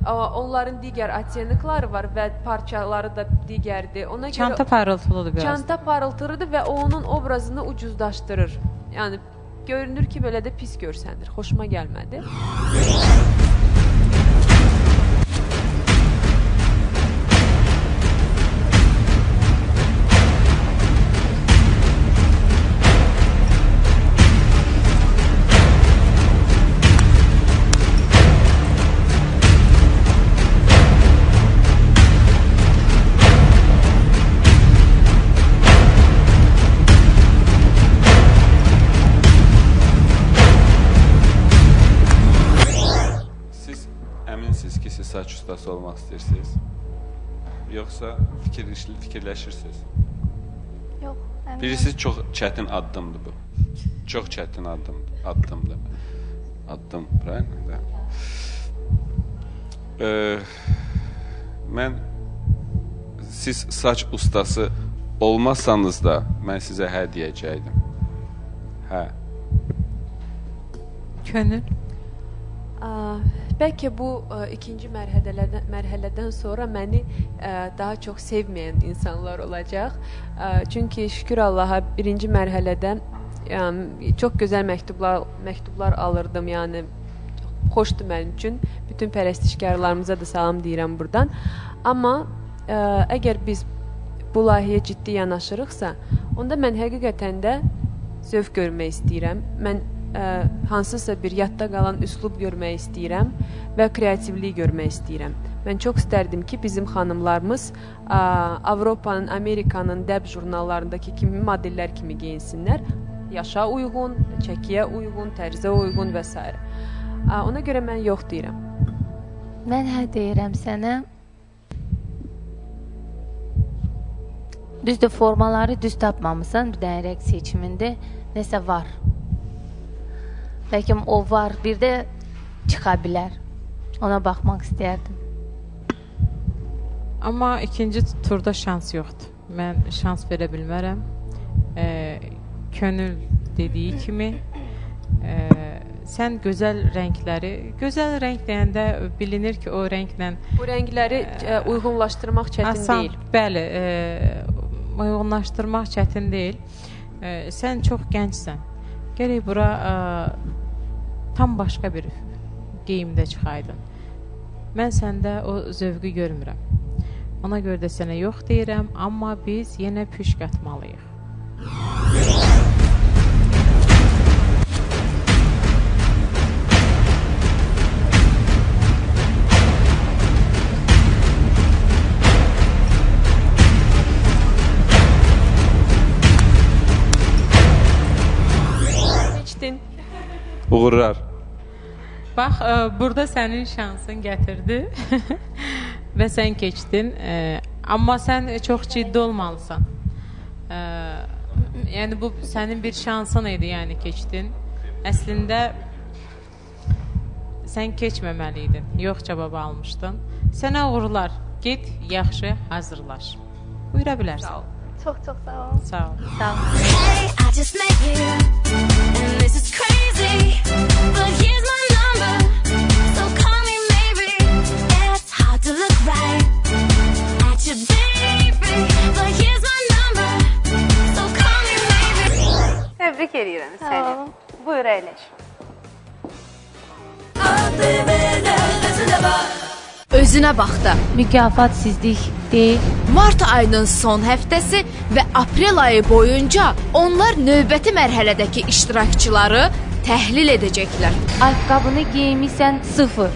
Onların digər otennikləri var və parçaları da digərdir. Çanta parıltılıdır biraz. Çanta parıltılıdır və o onun obrazını ucuzlaşdırır. Yəni görünür ki, belə də pis görsənir. Xoşuma gəlmədi. Saç ustası olmaq istəyirsiniz? Yoxsa fikirləşirsiniz? Yox. Bilirsiniz, çox çətin addımdır bu. Çox çətin addımdır. Addım, правильно? Mən siz saç ustası olmasanız da mən sizə hə deyəcəkdim. Hə. Könül? Bəlkə bu ikinci mərhələdən sonra məni daha çox sevməyən insanlar olacaq. Çünki şükür Allaha birinci mərhələdən çox gözəl məktublar alırdım. Yəni xoşdur mənim üçün. Bütün pərəstişkarlarımıza da salam deyirəm buradan. Amma əgər biz bu layihəyə ciddi yanaşırıqsa, onda mən həqiqətən də zövq görmək istəyirəm. Mən hansısa bir yadda qalan üslub görmək istəyirəm və kreativlik görmək istəyirəm. Mən çox istərdim ki, bizim xanımlarımız Avropanın, Amerikanın dəb jurnallarındakı kimi modellər kimi geyinsinlər. Yaşa uyğun, çəkiyə uyğun, tərzə uyğun və s. Ona görə mən yox deyirəm. Mən hə deyirəm sənə. Düzdür, formaları düz tapmamısan, bir dənə rəqs seçimində nəsə var. Bəlkə o var, bir də çıxa bilər. Ona baxmaq istəyərdim. Amma ikinci turda şans yoxdur. Mən şans verə bilmərəm. Könül dediyi kimi sən gözəl rəngləri, gözəl rəng deyəndə bilinir ki, o rənglə... Bu rəngləri uyğunlaşdırmaq çətin deyil. Bəli, uyğunlaşdırmaq çətin deyil. Sən çox gəncsən. Gərək bura tam başqa bir geyimdə çıxaydın. Mən səndə o zövqü görmürəm. Ona görə də sənə yox deyirəm, amma biz yenə püşk atmalıyıq. Uğurlar. Bax, burada sənin şansın gətirdi və sən keçdin. Amma sən çox ciddi olmalısan. Yəni, bu sənin bir şansın idi, yəni keçdin. Əslində, sən keçməməliydin. Yox cavabı almışdın. Sənə uğurlar. Get, yaxşı, hazırlaş. Buyura bilərsən. Çox-çox sağ ol. Sağ ol. Sağ ol. Hey, I just met you, and this is crazy, but here's my number, so call me maybe. It's hard to look right at you, baby, but here's my number, so call me maybe. edirəm səni. Buyur əyləş. Özünə bax da. Mükafat sizlik deyil. Mart ayının son həftəsi və aprel ayı boyunca onlar növbəti mərhələdəki iştirakçıları təhlil edəcəklər. Ayaqqabını geymisən 0.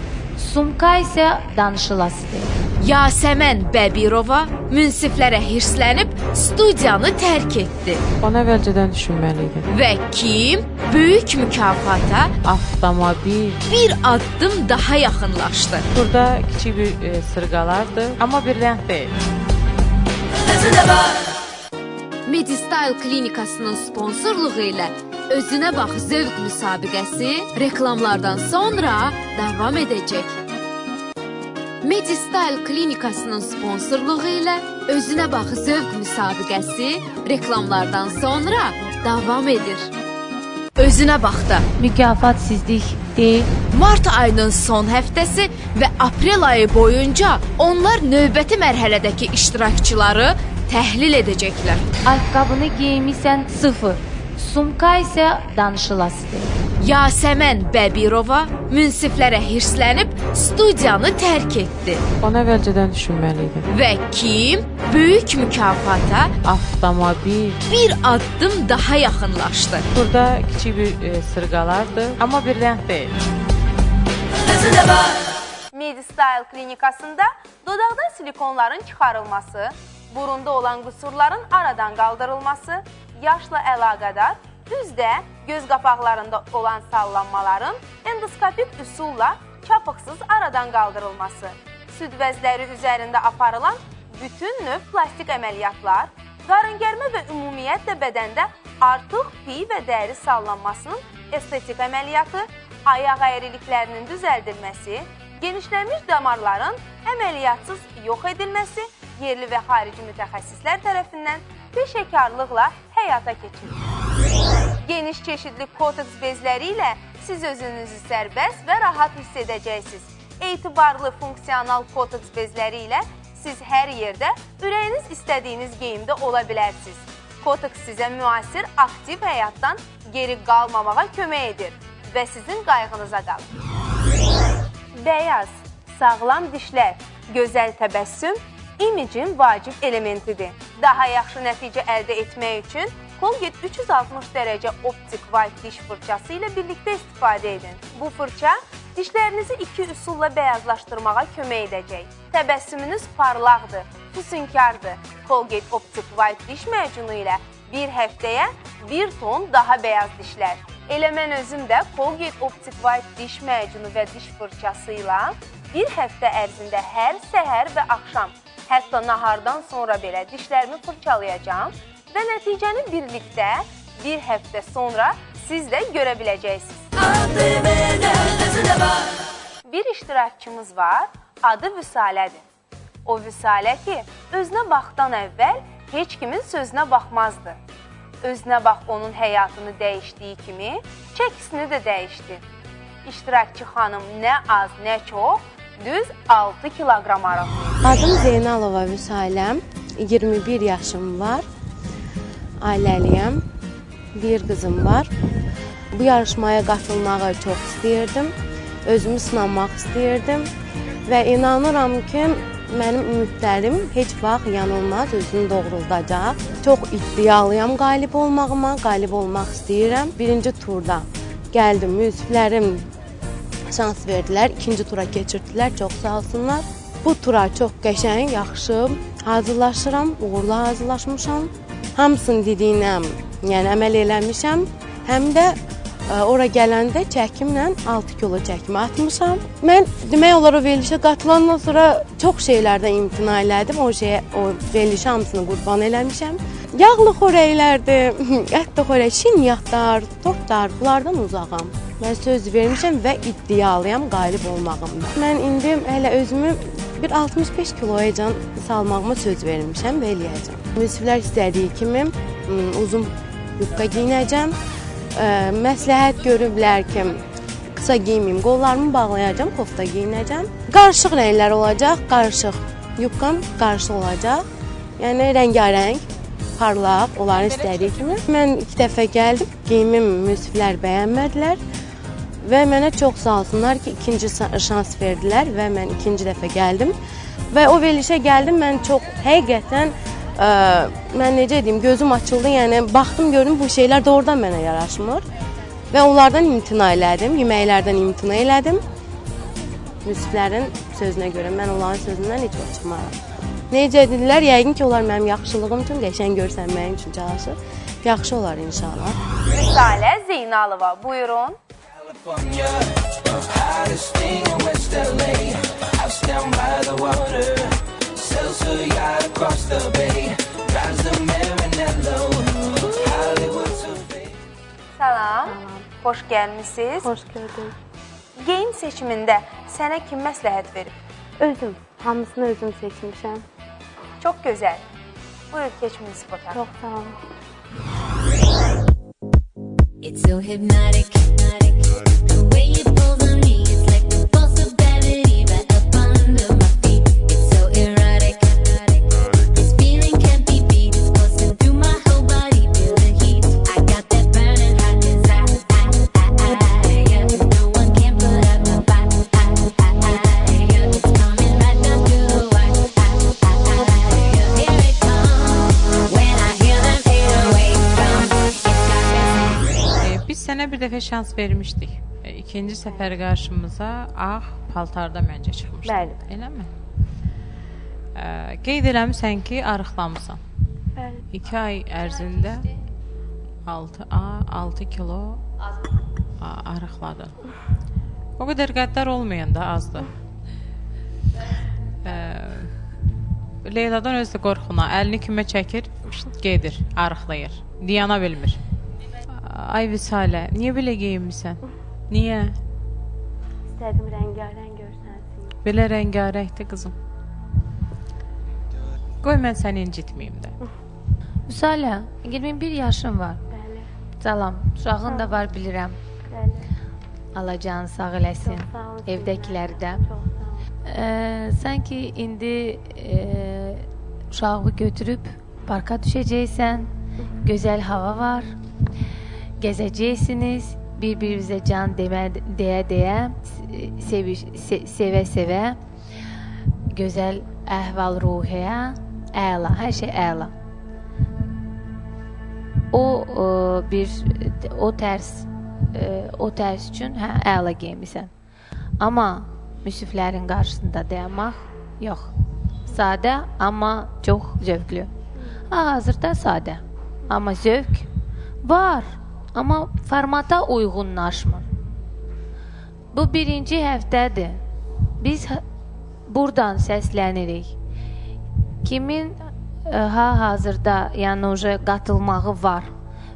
Sumka isə danışılasıdır. Yasəmən Bəbirova münsiflərə hirslənib studiyanı tərk etdi. Onu əvvəlcədən düşünməliydim. Və kim böyük mükafata avtomobil bir addım daha yaxınlaşdı. Burada kiçik bir sırğalardır, amma bir rəng deyil. Medistyle klinikasının sponsorluğu ilə Özünə bax zövq müsabiqəsi reklamlardan sonra davam edəcək. Medistyle klinikasının sponsorluğu ilə Özünə bax zövq müsabiqəsi reklamlardan sonra davam edir. Özünə bax da mükafat sizlik deyil. Mart ayının son həftəsi və aprel ayı boyunca onlar növbəti mərhələdəki iştirakçıları təhlil edəcəklər. Ayaqqabını geymisən 0. Sumka isə danışılasıdır. Yasəmən Bəbirova münsiflərə hirslənib studiyanı tərk etdi. Onu əvvəlcədən düşünməliydim. Və kim böyük mükafata avtomobil bir addım daha yaxınlaşdı. Burada kiçik bir sırğalardır, amma bir rəng deyil. Medistyle klinikasında dodaqdan silikonların çıxarılması, burunda olan qüsurların aradan qaldırılması, yaşla əlaqədar, üzdə göz qapaqlarında olan sallanmaların endoskopik üsulla çapıqsız aradan qaldırılması, süd vəzləri üzərində aparılan bütün növ plastik əməliyyatlar, qarıngərmə və ümumiyyətlə bədəndə artıq piy və dəri sallanmasının estetik əməliyyatı, ayaq əyriliklərinin düzəldilməsi, genişlənmiş damarların əməliyyatsız yox edilməsi yerli və xarici mütəxəssislər tərəfindən peşəkarlıqla həyata keçirilir. Geniş çeşidli koteks bezləri ilə siz özünüzü sərbəst və rahat hiss edəcəksiniz. Etibarlı funksional koteks bezləri ilə siz hər yerdə ürəyiniz istədiyiniz geyimdə ola bilərsiniz. Koteks sizə müasir, aktiv həyatdan geri qalmamağa kömək edir və sizin qayğınıza qalır. Bəyaz, sağlam dişlər, gözəl təbəssüm imicin vacib elementidir. Daha yaxşı nəticə əldə etmək üçün Colgate 360 dərəcə optik white diş fırçası ilə birlikdə istifadə edin. Bu fırça dişlərinizi iki üsulla bəyazlaşdırmağa kömək edəcək. Təbəssümünüz parlaqdır, füsunkardır. Colgate optik white diş macunu ilə bir həftəyə 1 ton daha bəyaz dişlər. Elə mən özüm də Colgate optik white diş macunu və diş fırçası ilə bir həftə ərzində hər səhər və axşam, hətta nahardan sonra belə dişlərimi fırçalayacağam və nəticəni birlikdə bir həftə sonra siz də görə biləcəksiniz. Bir iştirakçımız var, adı Vüsalədir. O Vüsalə ki, özünə baxdan əvvəl heç kimin sözünə baxmazdı. Özünə bax onun həyatını dəyişdiyi kimi çəkisini də dəyişdi. İştirakçı xanım nə az, nə çox, düz 6 kiloqram aralıq. Adım Zeynalova Vüsaləm, 21 yaşım var, ailəliyəm, bir qızım var. Bu yarışmaya qatılmağı çox istəyirdim, özümü sınamaq istəyirdim və inanıram ki, mənim ümidlərim heç vaxt yanılmaz, özünü doğruldacaq. Çox iddialıyam qalib olmağıma, qalib olmaq istəyirəm. Birinci turda gəldim, münsiflərim şans verdilər, ikinci tura keçirdilər, çox sağ olsunlar. Bu tura çox qəşəng, yaxşı hazırlaşıram, uğurla hazırlaşmışam. Hamısını dediyinə, yəni əməl eləmişəm, həm də ora gələndə çəkimlə 6 kilo çəkimi atmışam. Mən demək olar o verilişə qatılandan sonra çox şeylərdən imtina elədim. O verilişə hamısını qurban eləmişəm. Yağlı xörəklərdir, ətli xörək, şinyatlar, tortlar, bunlardan uzağam. Mən söz vermişəm və iddialıyam qalib olmağımda. Mən indi hələ özümü bir 65 kiloya salmağıma söz vermişəm və eləyəcəm. Münsiflər istədiyi kimi uzun yubka giyinəcəm. Məsləhət görüblər ki, qısa giyməyim, qollarımı bağlayacam, kofta giyinəcəm. Qarışıq rənglər olacaq, qarışıq. Yubkam qarışıq olacaq, yəni rəngarəng. parlaq, onların istədiyi kimi. Mən 2 dəfə gəldim, geyimim müsiflər bəyənmədilər və mənə çox sağ olsunlar ki, ikinci şans verdilər və mən ikinci dəfə gəldim. Və o verilişə gəldim, mən çox həqiqətən, mən necə deyim, gözüm açıldı, yəni baxdım, gördüm bu şeylər doğrudan mənə yaraşmır. Və onlardan imtina elədim, yeməklərdən imtina elədim. Müsiflərin sözünə görə, mən onların sözündən heç o çıxmaram. Necə dedilər, yəqin ki, onlar mənim yaxşılığım üçün, qəşəng görsənməyim üçün çalışır. Yaxşı olar inşallah. Rüsalə Zeynalova, buyurun. Salam, xoş gəlmişsiniz. Xoş gördük. Geyim seçimində sənə kim məsləhət verib? Özüm, hamısını özüm seçmişəm. Çox gözəl. Buyur, keçminiz fotoğraf. Çox sağ olun. It's so hypnotic, the way you pull on me, it's like the pulse of gravity right up under my feet. It's so erotic, this feeling can't be beat. It's coursing through my whole body, feel the heat. I got that burning hot desire, yeah. No one can put out my fire, yeah. It's coming right down to the wire, yeah. Here it comes, when I hear them fade away from. Biz sənə bir dəfə şans vermişdik. İkinci səfər qarşımıza ağ paltarda məncə çıxmışdı. Bəli. Eləmi? Qeyd eləmirsən ki, arıqlamısan. Bəli. 2 ay ərzində 6 kilo arıqladın. O qədər qəddar olmayan da azdır. Leyladan özü qorxuna, əlini kimə çəkir, gedir, arıqlayır, diyana bilmir. Ay Vüsalə, niyə belə geyinmirsən? Niyə? İstədim rəngarəng görsənsin. Belə rəngarəngdir qızım. Qoy mən səni incitməyim də. Vüsalə, 21 yaşın var. Bəli. Salam, uşağın da var bilirəm. Bəli. Allah canı sağ eləsin. Çox sağ olun. Evdəkiləri də. Çox sağ olun. Sən ki, indi uşağı götürüb parka düşəcəksən. Gözəl hava var. Gəzəcəksiniz, bir-birinizə can deyə-deyə, sevə-sevə, gözəl əhval-ruhiyyə, əla, hər şey əla. O tərs üçün əla geymisən. Amma müsiflərin qarşısında dayanmaq yox. Sadə, amma çox zövqlü. Hazırda sadə, amma zövq var. Amma formata uyğunlaşmır. Bu birinci həftədir. Biz buradan səslənirik. Kimin hazırda yəni qatılmağı var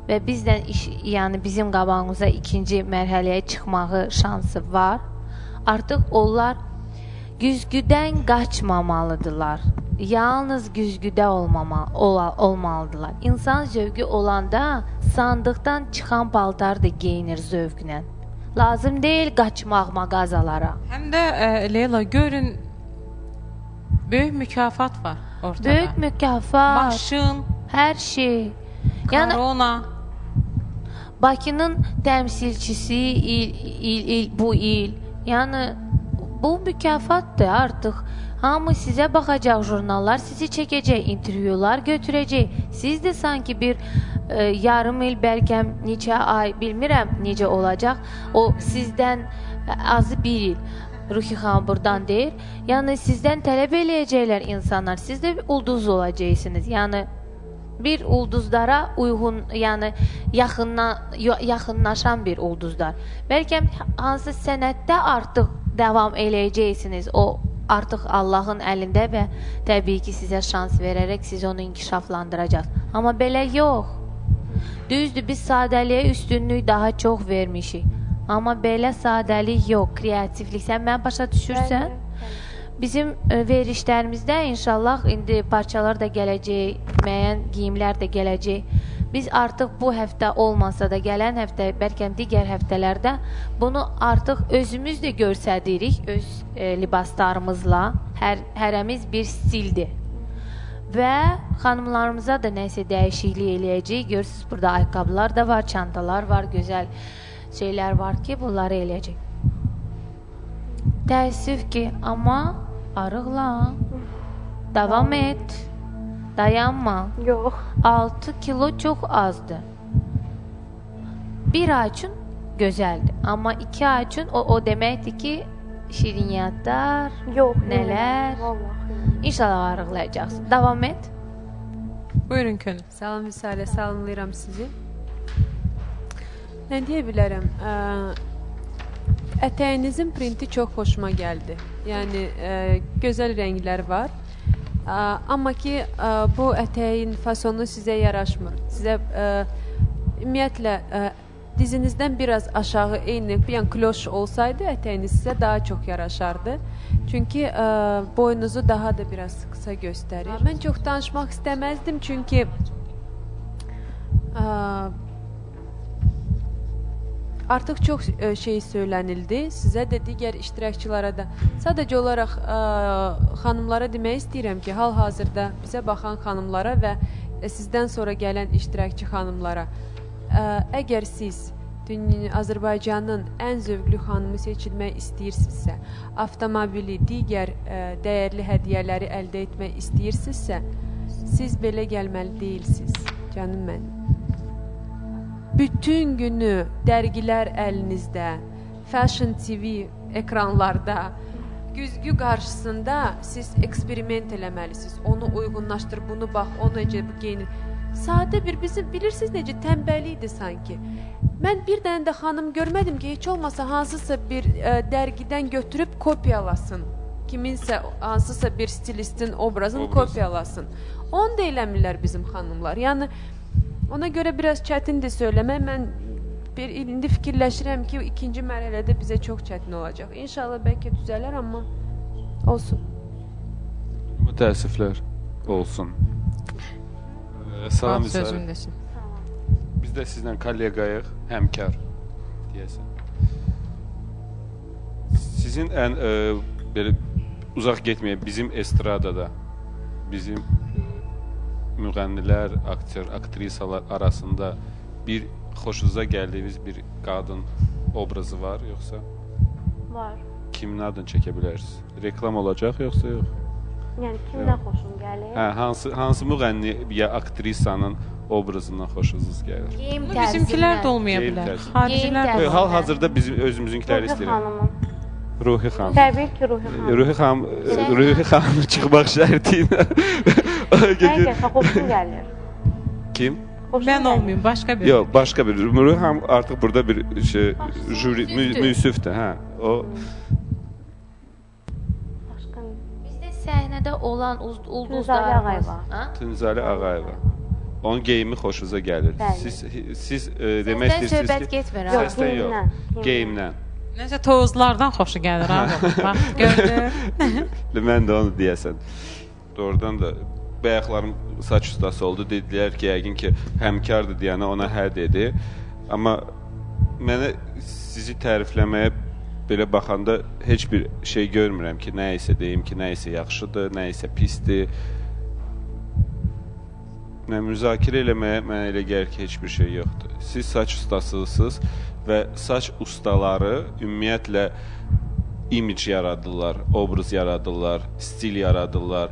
və bizdən yəni bizim qabağımıza ikinci mərhələyə çıxmağı şansı var. Artıq onlar güzgüdən qaçmamalıdırlar. Yalnız güzgüdə olmalıdırlar. İnsan zövqü olanda sandıqdan çıxan paltar da geyinir zövqlə. Lazım deyil qaçmaq mağazalara. Həm də Leyla, görün, böyük mükafat var ortada. Böyük mükafat, maşın, hər şey. Korona. Bakının təmsilçisi bu il. Yəni, bu mükafatdır artıq. Hamı sizə baxacaq, jurnallar sizi çəkəcək, intervyular götürəcək. Siz də sanki bir yarım il, bəlkə neçə ay, bilmirəm necə olacaq. O sizdən azı bir il. Ruhi xanım buradan deyir. Yəni sizdən tələb eləyəcəklər insanlar. Siz də ulduz olacaqsınız. Yəni bir ulduzlara uyğun, yəni yaxınlaşan bir ulduzlar. Bəlkə hansı sənətdə artıq davam eləyəcəksiniz. O artıq Allahın əlində və təbii ki, sizə şans verərək siz onu inkişaflandıracaq. Amma belə yox. Düzdür, biz sadəliyə üstünlük daha çox vermişik. Amma belə sadəlik yox, kreativlik. Sən mən başa düşürsən? Bizim verişlərimizdə inşallah indi parçalar da gələcək, müəyyən geyimlər də gələcək. Biz artıq bu həftə olmasa da gələn həftə, bəlkə digər həftələrdə bunu artıq özümüz də göstəririk öz libaslarımızla. Hərəmiz bir stildir. Və xanımlarımıza da nəsə dəyişiklik eləyəcəyik. Görürsünüz, burada ayaqqabılar da var, çantalar var, gözəl şeylər var ki, bunları eləyəcək. Təəssüf ki, amma arıqla, davam et, dayanma. Yox. 6 kilo çox azdır. Bir ay üçün gözəldir, amma 2 ay üçün o deməkdir ki, şirniyyatlar, Yox. nələr, Vallahi. inşallah arıqlayacaqsın. Davam et. Buyurun Könül. Salam Vüsalə, salamlayıram sizi. Nə deyə bilərəm? Ətəyinizin printi çox xoşuma gəldi. Yəni gözəl rənglər var. Amma ki bu ətəyin fasonu sizə yaraşmır. Sizə ümumiyyətlə dizinizdən biraz aşağı eyni bir kloş olsaydı ətəyiniz sizə daha çox yaraşardı. Çünki boynunuzu daha da biraz qısa göstərir. Mən çox danışmaq istəməzdim çünki artıq çox şey söylənildi. Sizə də digər iştirakçılara da. Sadəcə olaraq xanımlara demək istəyirəm ki, hal-hazırda bizə baxan xanımlara və sizdən sonra gələn iştirakçı xanımlara əgər siz Azərbaycanın ən zövqlü xanımı seçilmək istəyirsinizsə, avtomobili, digər dəyərli hədiyyələri əldə etmək istəyirsinizsə, siz belə gəlməli deyilsiniz, canım mənim. Bütün günü dərgilər əlinizdə, Fashion TV ekranlarda, güzgü qarşısında siz eksperiment eləməlisiniz. Onu uyğunlaşdır, bunu bax, onu necə bu geyinir. Sadə bir, bizim bilirsiniz necə tənbəli idi sanki. Mən bir dənə də xanım görmədim ki, heç olmasa hansısa bir dərgidən götürüb kopyalasın. Kiminsə, hansısa bir stilistin obrazını kopyalasın. Onu da eləmirlər bizim xanımlar. Yəni, ona görə biraz çətindir söyləmək. Mən indi fikirləşirəm ki, ikinci mərhələdə bizə çox çətin olacaq. İnşallah bəlkə düzələr, amma olsun. Mütəəssiflər olsun. Salam Vüsalə. Biz də sizlə kollegayıq, həmkar deyəsən. Sizin ən belə uzaq getməyək, bizim estradada, bizim müğənnilər, aktyor, aktrisalar arasında bir xoşunuza gəldiyiniz bir qadın obrazı var, yoxsa? Var. Kimin adını çəkə bilərsiniz? Reklam olacaq, yoxsa yox? Yəni kimdən xoşun gəlir? Hə, hansı müğənni ya aktrisanın obrazından xoşunuz gəlir? Bizimkilər də olmaya bilər. Xaricilər də. Hal-hazırda bizim özümüzünkiləri istəyirəm. Ruhi xanım. Təbii ki, Ruhi xanım. Ruhi xanım çıxmaq şərti ilə. Həqiqətən xoşun gəlir. Kim? Mən olmayım, başqa bir. Yox, başqa bir. Ruhi xanım artıq burada bir şey, jüri, müsifdir, hə. O səhnədə olan ulduzlarımız. Tünzalə Ağayeva. Onun geyimi xoşunuza gəlir. Siz demək istəyirsiniz ki... Səsdən söhbət getmir. Səsdən yox, geyimdən. Necə tozlardan xoşu gəlir, abi. Bax, gördün. Mən də onu deyəsən. Doğrudan da bayaqlarım saç ustası oldu. Dedilər ki, yəqin ki, həmkardır deyənə ona hə dedi. Amma mənə sizi tərifləməyə belə baxanda heç bir şey görmürəm ki, nə isə deyim ki, nə isə yaxşıdır, nə isə pisdir. Müzakirə eləməyə mənə elə gəlir ki, heç bir şey yoxdur. Siz saç ustasısınız və saç ustaları ümumiyyətlə image yaradırlar, obraz yaradırlar, stil yaradırlar.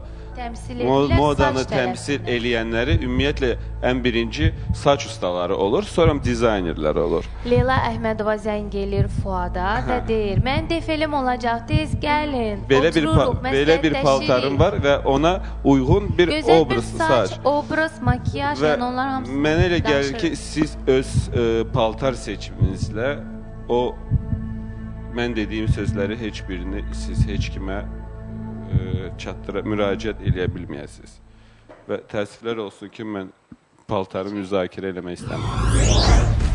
Modanı təmsil eləyənləri ümumiyyətlə ən birinci saç ustaları olur, sonra dizaynerlər olur. Leyla Əhmədova zəng gelir Fuada və deyir, mən defelim olacaq, tez gəlin, otururuq, belə bir paltarım var və ona uyğun bir obraz saç. Gözəl bir saç, obraz, makyaj, onlar hamısı mənə elə gəlir ki, siz öz paltar seçiminizlə o mən dediyim sözləri heç birini siz heç kimə müraciət eləyə bilməyəsiniz. Və təəssüflər olsun ki, mən paltarı müzakirə eləmək istəmirəm.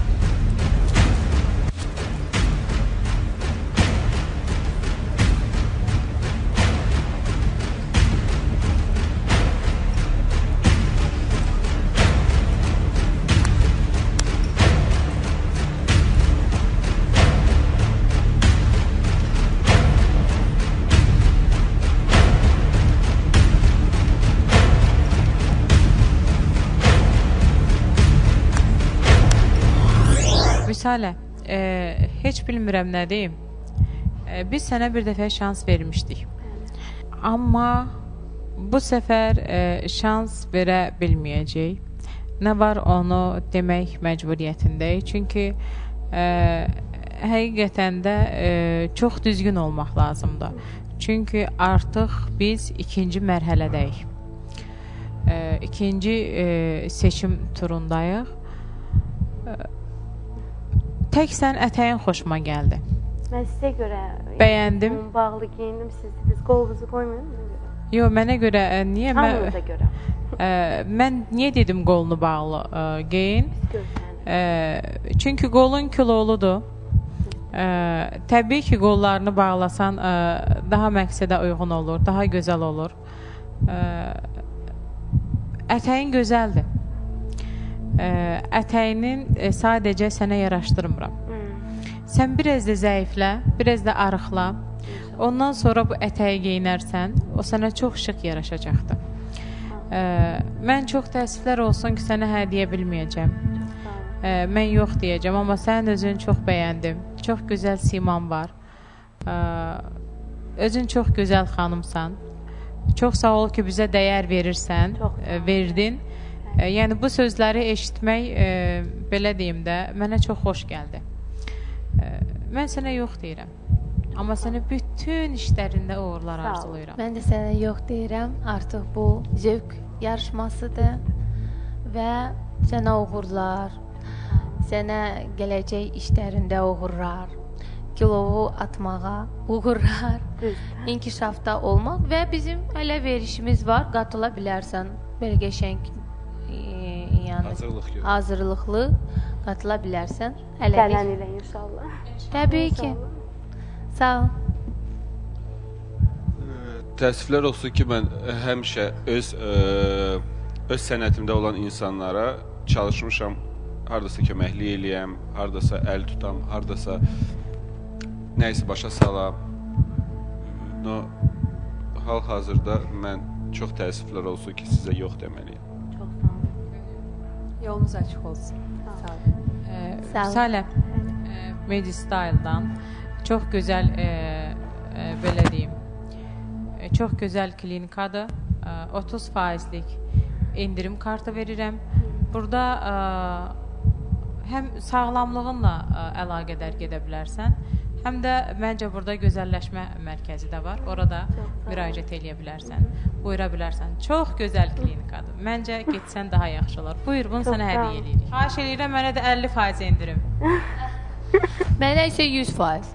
Saleh, heç bilmirəm nə deyim. Biz sənə bir dəfə şans vermişdik. Amma bu səfər şans verə bilməyəcək. Nə var onu demək məcburiyyətindəyik. Çünki həqiqətən də çox düzgün olmaq lazımdır. Çünki artıq biz ikinci mərhələdəyik. İkinci seçim turundayıq. Tək sən ətəyin xoşuma gəldi. Mən sizə görə bəyəndim. Bağlı geyindim, siz qolunuzu qoymayın. Yox, mənə görə niyə Hamınıza görə. Mən niyə dedim qolunu bağlı geyin? Çünki qolun kiloludur. Təbii ki, qollarını bağlasan daha məqsədə uyğun olur, daha gözəl olur. Ətəyin gözəldir. Ətəyinin sadəcə sənə yaraşdırmıram. Sən biraz da zəiflə, biraz da arıqla. Ondan sonra bu ətəyi geyinərsən, o sənə çox şıq yaraşacaqdır. Mən çox təəssüflər olsun ki, sənə hə deyə bilməyəcəm. Mən yox deyəcəm, amma sən özün çox bəyəndim. Çox gözəl siman var. Özün çox gözəl xanımsan. Çox sağ ol ki, bizə dəyər verirsən, verdin. Yəni, bu sözləri eşitmək, belə deyim də, mənə çox xoş gəldi. Mən sənə yox deyirəm. Amma sənə bütün işlərində uğurlar arzulayıram. Mən də sənə yox deyirəm. Artıq bu zövq yarışmasıdır və sənə uğurlar, sənə gələcək işlərində uğurlar, kilovu atmağa uğurlar, inkişafda olmaq və bizim hələ verişimiz var, qatıla bilərsən. Belə qəşəng, hazırlıqlı qatıla bilərsən. Gələn ilə inşallah. Təbii ki. Sağ ol. Təəssüflər olsun ki, mən həmişə öz sənətimdə olan insanlara çalışmışam, hardasa köməklik eləyəm, hardasa əl tutam, hardasa nəysə başa salam. Hal-hazırda mən çox təəssüflər olsun ki, sizə yox deməliyim. Çox sağ olun. Yolunuz açıq olsun. Sağ olun. Saleh, Medistyle'dan çox gözəl, belə deyim, çox gözəl klinikadır. 30%lik indirim kartı verirəm. Burada həm sağlamlığınla əlaqədar gedə bilərsən, həm də məncə burada gözəlləşmə mərkəzi də var. Orada müraciət eləyə bilərsən, buyura bilərsən. Çox gözəl klinikadır. Məncə getsən daha yaxşı olar. Buyur, bunu sənə hədiyyə edirik. Xahiş edirəm, mənə də 50% indirim. Mənə isə 100%.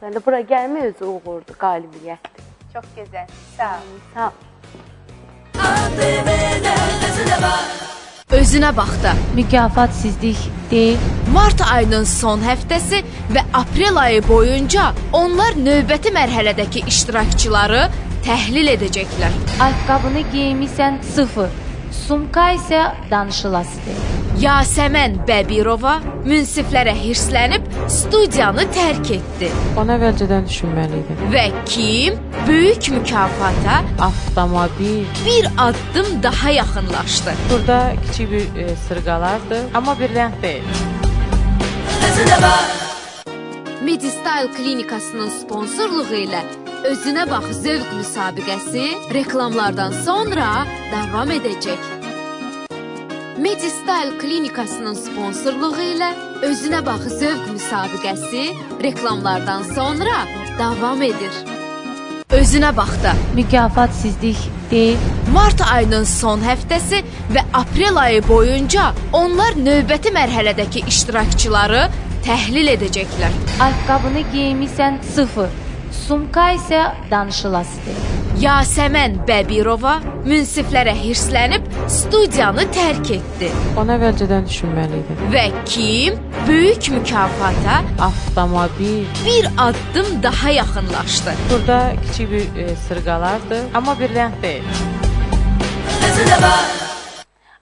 Mən də bura gəlmək özü uğurdur, qalibiyyətdir. Çox gözəl. Sağ ol. Sağ ol. Özünə baxdı. Mükafat sizlik deyil. Mart ayının son həftəsi və aprel ayı boyunca onlar növbəti mərhələdəki iştirakçıları təhlil edəcəklər. Ayaqqabını geymisən 0. Sumka isə danışılasıdır. Yasəmən Bəbirova münsiflərə hirslənib studiyanı tərk etdi. Onu əvvəlcədən düşünməliydim. Və kim böyük mükafata avtomobil bir addım daha yaxınlaşdı. Burada kiçik bir sırğalardır, amma bir rəng deyil. Medistyle klinikasının sponsorluğu ilə Özünə bax zövq müsabiqəsi reklamlardan sonra davam edəcək. Medistyle klinikasının sponsorluğu ilə Özünə bax zövq müsabiqəsi reklamlardan sonra davam edir. Özünə baxda mükafat sizlik deyil. Mart ayının son həftəsi və aprel ayı boyunca onlar növbəti mərhələdəki iştirakçıları təhlil edəcəklər. Ayaqqabını geymisən 0. Sumka isə danışılasıdır. Yasəmən Bəbirova münsiflərə hirslənib studiyanı tərk etdi. Onu əvvəlcədən düşünməliydim. Və kim böyük mükafata avtomobil bir addım daha yaxınlaşdı. Burada kiçik bir sırğalardır, amma bir rəng deyil.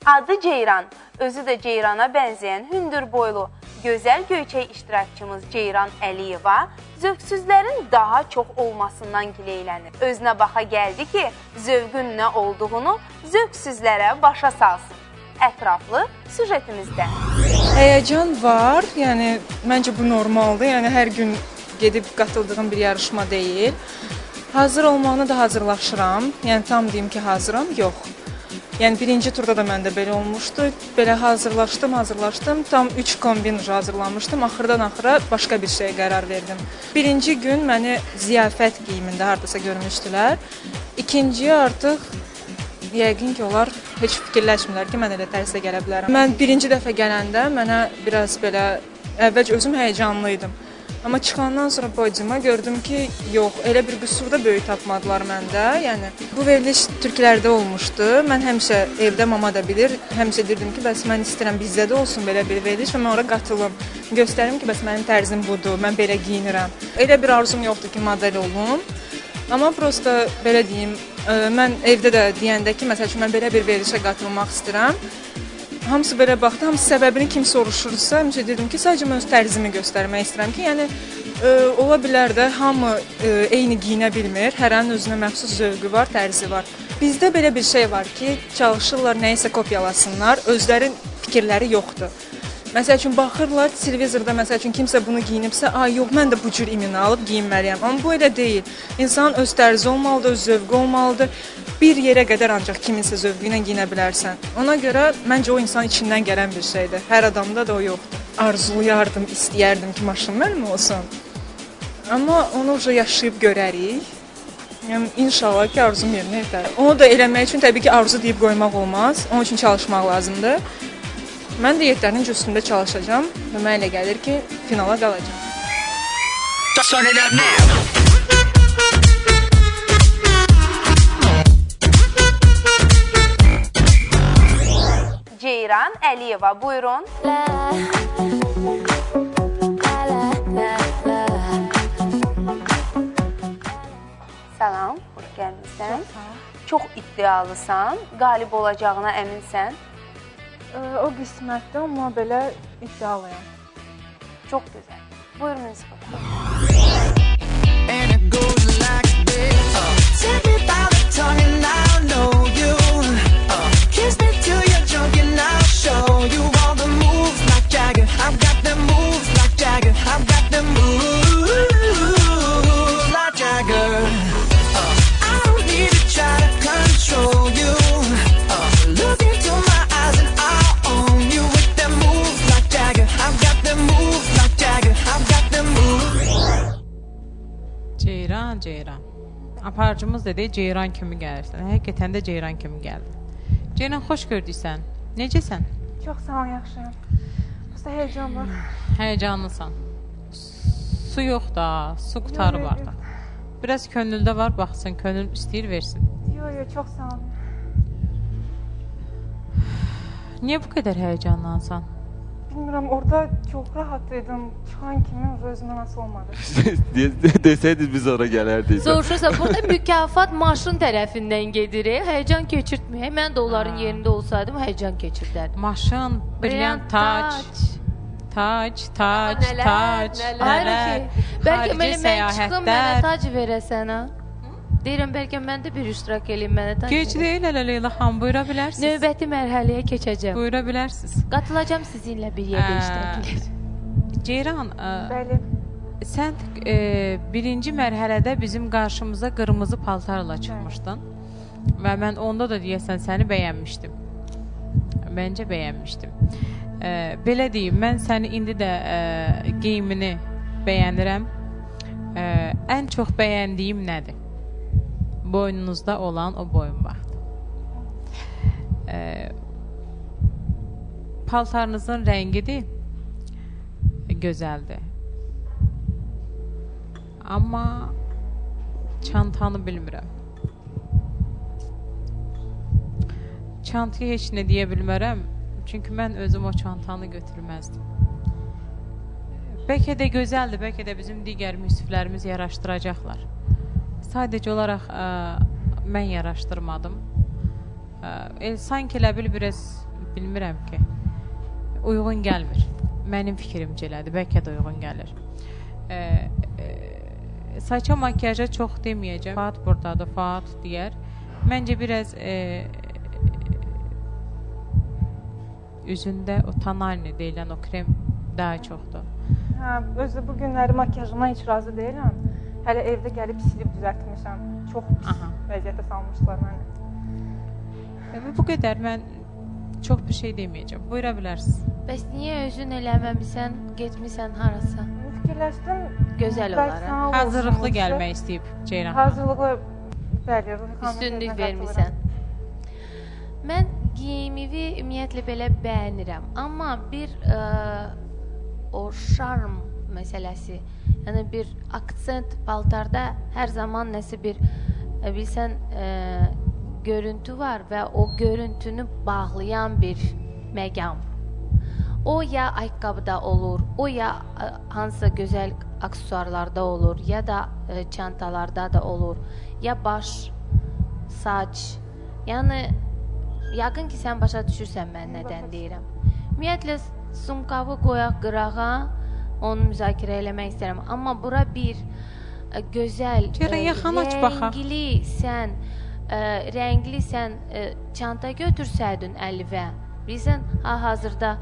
Adı Ceyran, özü də Ceyrana bənzəyən hündür boylu, gözəl göyçək iştirakçımız Ceyran Əliyeva zövqsüzlərin daha çox olmasından gileylənir. Özünə baxa gəldi ki, zövqün nə olduğunu zövqsüzlərə başa salsın. Ətraflı süjetimizdə. Həyəcan var, yəni məncə bu normaldır. Yəni hər gün gedib qatıldığım bir yarışma deyil. Hazır olmağına da hazırlaşıram. Yəni tam deyim ki, hazıram, yox. Yəni birinci turda da məndə belə olmuşdu. Belə hazırlaşdım. Tam 3 kombin hazırlamışdım. Axırdan axıra başqa bir şeyə qərar verdim. Birinci gün məni ziyafət geyimində hardasa görmüşdülər. İkinciyə artıq yəqin ki, onlar heç fikirləşmirlər ki, mən elə tərzdə gələ bilərəm. Mən birinci dəfə gələndə mənə biraz belə əvvəlcə özüm həyəcanlıydım. Amma çıxandan sonra podiuma gördüm ki, yox, elə bir qüsur da böyük tapmadılar məndə. Yəni bu veriliş türklərdə olmuşdu. Mən həmişə evdə mama da bilir, həmişə deyirdim ki, bəs mən istəyirəm bizdə də olsun belə bir veriliş və mən ora qatılım. Göstərim ki, bəs mənim tərzim budur, mən belə geyinirəm. Elə bir arzum yoxdur ki, model olum. Amma prosta belə deyim, mən evdə də deyəndə ki, məsəl üçün mən belə bir verilişə qatılmaq istəyirəm. Hamısı belə baxdı, hamısı səbəbini kim soruşursa, həmişə dedim ki, sadəcə mən öz tərzimi göstərmək istəyirəm ki, yəni ola bilər də hamı eyni giyinə bilmir, hərənin özünə məxsus zövqü var, tərzi var. Bizdə belə bir şey var ki, çalışırlar nəyisə kopyalasınlar, özlərin fikirləri yoxdur. Məsəl üçün baxırlar televizorda, məsəl üçün kimsə bunu geyinibsə, ay yox, mən də bu cür imini alıb geyinməliyəm. Amma bu elə deyil. İnsanın öz tərzi olmalıdır, öz zövqü olmalıdır. Bir yerə qədər ancaq kiminsə zövqü ilə geyinə bilərsən. Ona görə məncə o insan içindən gələn bir şeydir. Hər adamda da o yoxdur. Arzulayardım, istəyərdim ki, maşın mənim olsun. Amma onu yaşayıb görərik. Yəni inşallah ki, arzum yerinə yetər. Onu da eləmək üçün təbii ki, arzu deyib qoymaq olmaz. Onun üçün çalışmaq lazımdır. Mən də yetərincə üstündə çalışacağam və mənə elə gəlir ki, finala qalacağam. Ceyran Əliyeva, buyurun. Salam, xoş gəlmişsən. Çox iddialısan, qalib olacağına əminsən. O qismətdə, amma belə iddialıyam. Çox gözəl. Buyurun, Münsif. Ceyran. Aparıcımız dedi, Ceyran kimi gəlirsən. Həqiqətən də Ceyran kimi gəldin. Ceyran, xoş gördük sən. Necəsən? Çox sağ ol, yaxşıyam. Prosta həyəcan var. Həyəcanlısan. Su yox da, su qutarı var da. Biraz könüldə var, baxsın, könül istəyir, versin. Yox, çox sağ ol. Niyə bu qədər həyəcanlansan? Bilmirəm, orada çox rahat idim. Çıxan kimi özümə nasıl olmadı. Desəydiniz biz ora gələrdik. Soruşursa, burada mükafat maşın tərəfindən gedir. Həyəcan keçirtməyək. Mən də onların yerində olsaydım, həyəcan keçirtlərdim. Maşın, brilyant tac. Nələr. Bəlkə mən çıxım, mənə tac verəsən, ha? Deyirəm, bəlkə mən də bir iştirak eləyim, mənə tac Geç deyil, Leyla xan, buyura bilərsiniz. Növbəti mərhələyə keçəcəm. Buyura bilərsiniz. Qatılacam sizinlə bir yerdə iştirak eləyəcəm. Ceyran, bəli. Sən birinci mərhələdə bizim qarşımıza qırmızı paltarla çıxmışdın və mən onda da deyəsən səni bəyənmişdim. Məncə bəyənmişdim. Belə deyim, mən səni indi də geyimini bəyənirəm. Ən çox bəyəndiyim nədir? Boynunuzda olan o boyun vaxtı. Paltarınızın rəngidir, gözəldir. Amma çantanı bilmirəm. Çantaya heç nə deyə bilmərəm, çünki mən özüm o çantanı götürməzdim. Bəlkə də gözəldir, bəlkə də bizim digər müsiflərimiz yaraşdıracaqlar. Sadəcə olaraq mən yaraşdırmadım. Sanki elə bil biraz bilmirəm ki. Uyğun gəlmir. Mənim fikrimcə elədir. Bəlkə də uyğun gəlir. Saça makyaja çox deməyəcəm. Fuat buradadır, Fuat deyər. Məncə biraz üzündə o tonalni deyilən o krem daha çoxdur. Hə, özü bu günləri makyajımdan heç razı deyiləm. Hələ evdə gəlib silib düzəltmişəm. Çox pis vəziyyətə salmışlar məni. Bu qədər. Mən çox bir şey deməyəcəm. Buyura bilərsiniz. Bəs niyə özün eləməmisən, getmisən harasa? Fikirləşdim. Gözəl olaraq. Hazırlıqlı gəlmək istəyib Ceyran. Hazırlıqlı, bəli. Üstünlük vermisən. Mən geyimimi ümumiyyətlə belə bəyənirəm. Amma bir o şarm məsələsi, yəni bir aksent paltarda hər zaman nəsə bir bilsən görüntü var və o görüntünü bağlayan bir məqam. O ya ayaqqabıda olur, o ya hansısa gözəl aksesuarlarda olur, ya da çantalarda da olur, ya baş, saç. Yəni yəqin ki sən başa düşürsən mən nədən deyirəm. Ümumiyyətlə sumkavı qoyaq qırağa, onu müzakirə eləmək istəyirəm. Amma bura bir gözəl, rəngli sən çanta götürsəydin əlivə, bilsən, hazırda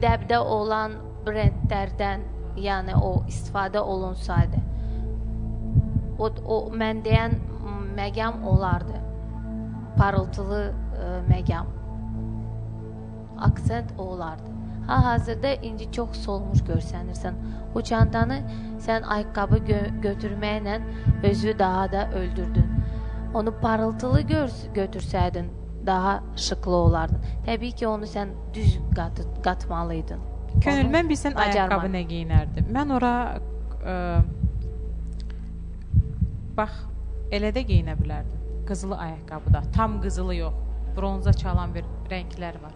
dəbdə olan brendlərdən, yəni o istifadə olunsaydı, o mən deyən məqam olardı. Parıltılı məqam. Aksent olardı. Hazırda indi çox solmuş görsənirsən. O çantanı sən ayaqqabı götürməklə özü daha da öldürdün. Onu parıltılı götürsəydin, daha şıklı olardın. Təbii ki, onu sən düz qatmalıydın. Könül, mən bilsən ayaqqabı nə giyinərdim? Mən ora bax, elə də giyinə bilərdim. Qızılı ayaqqabıda, tam qızılı yox, bronza çalan bir rənglər var.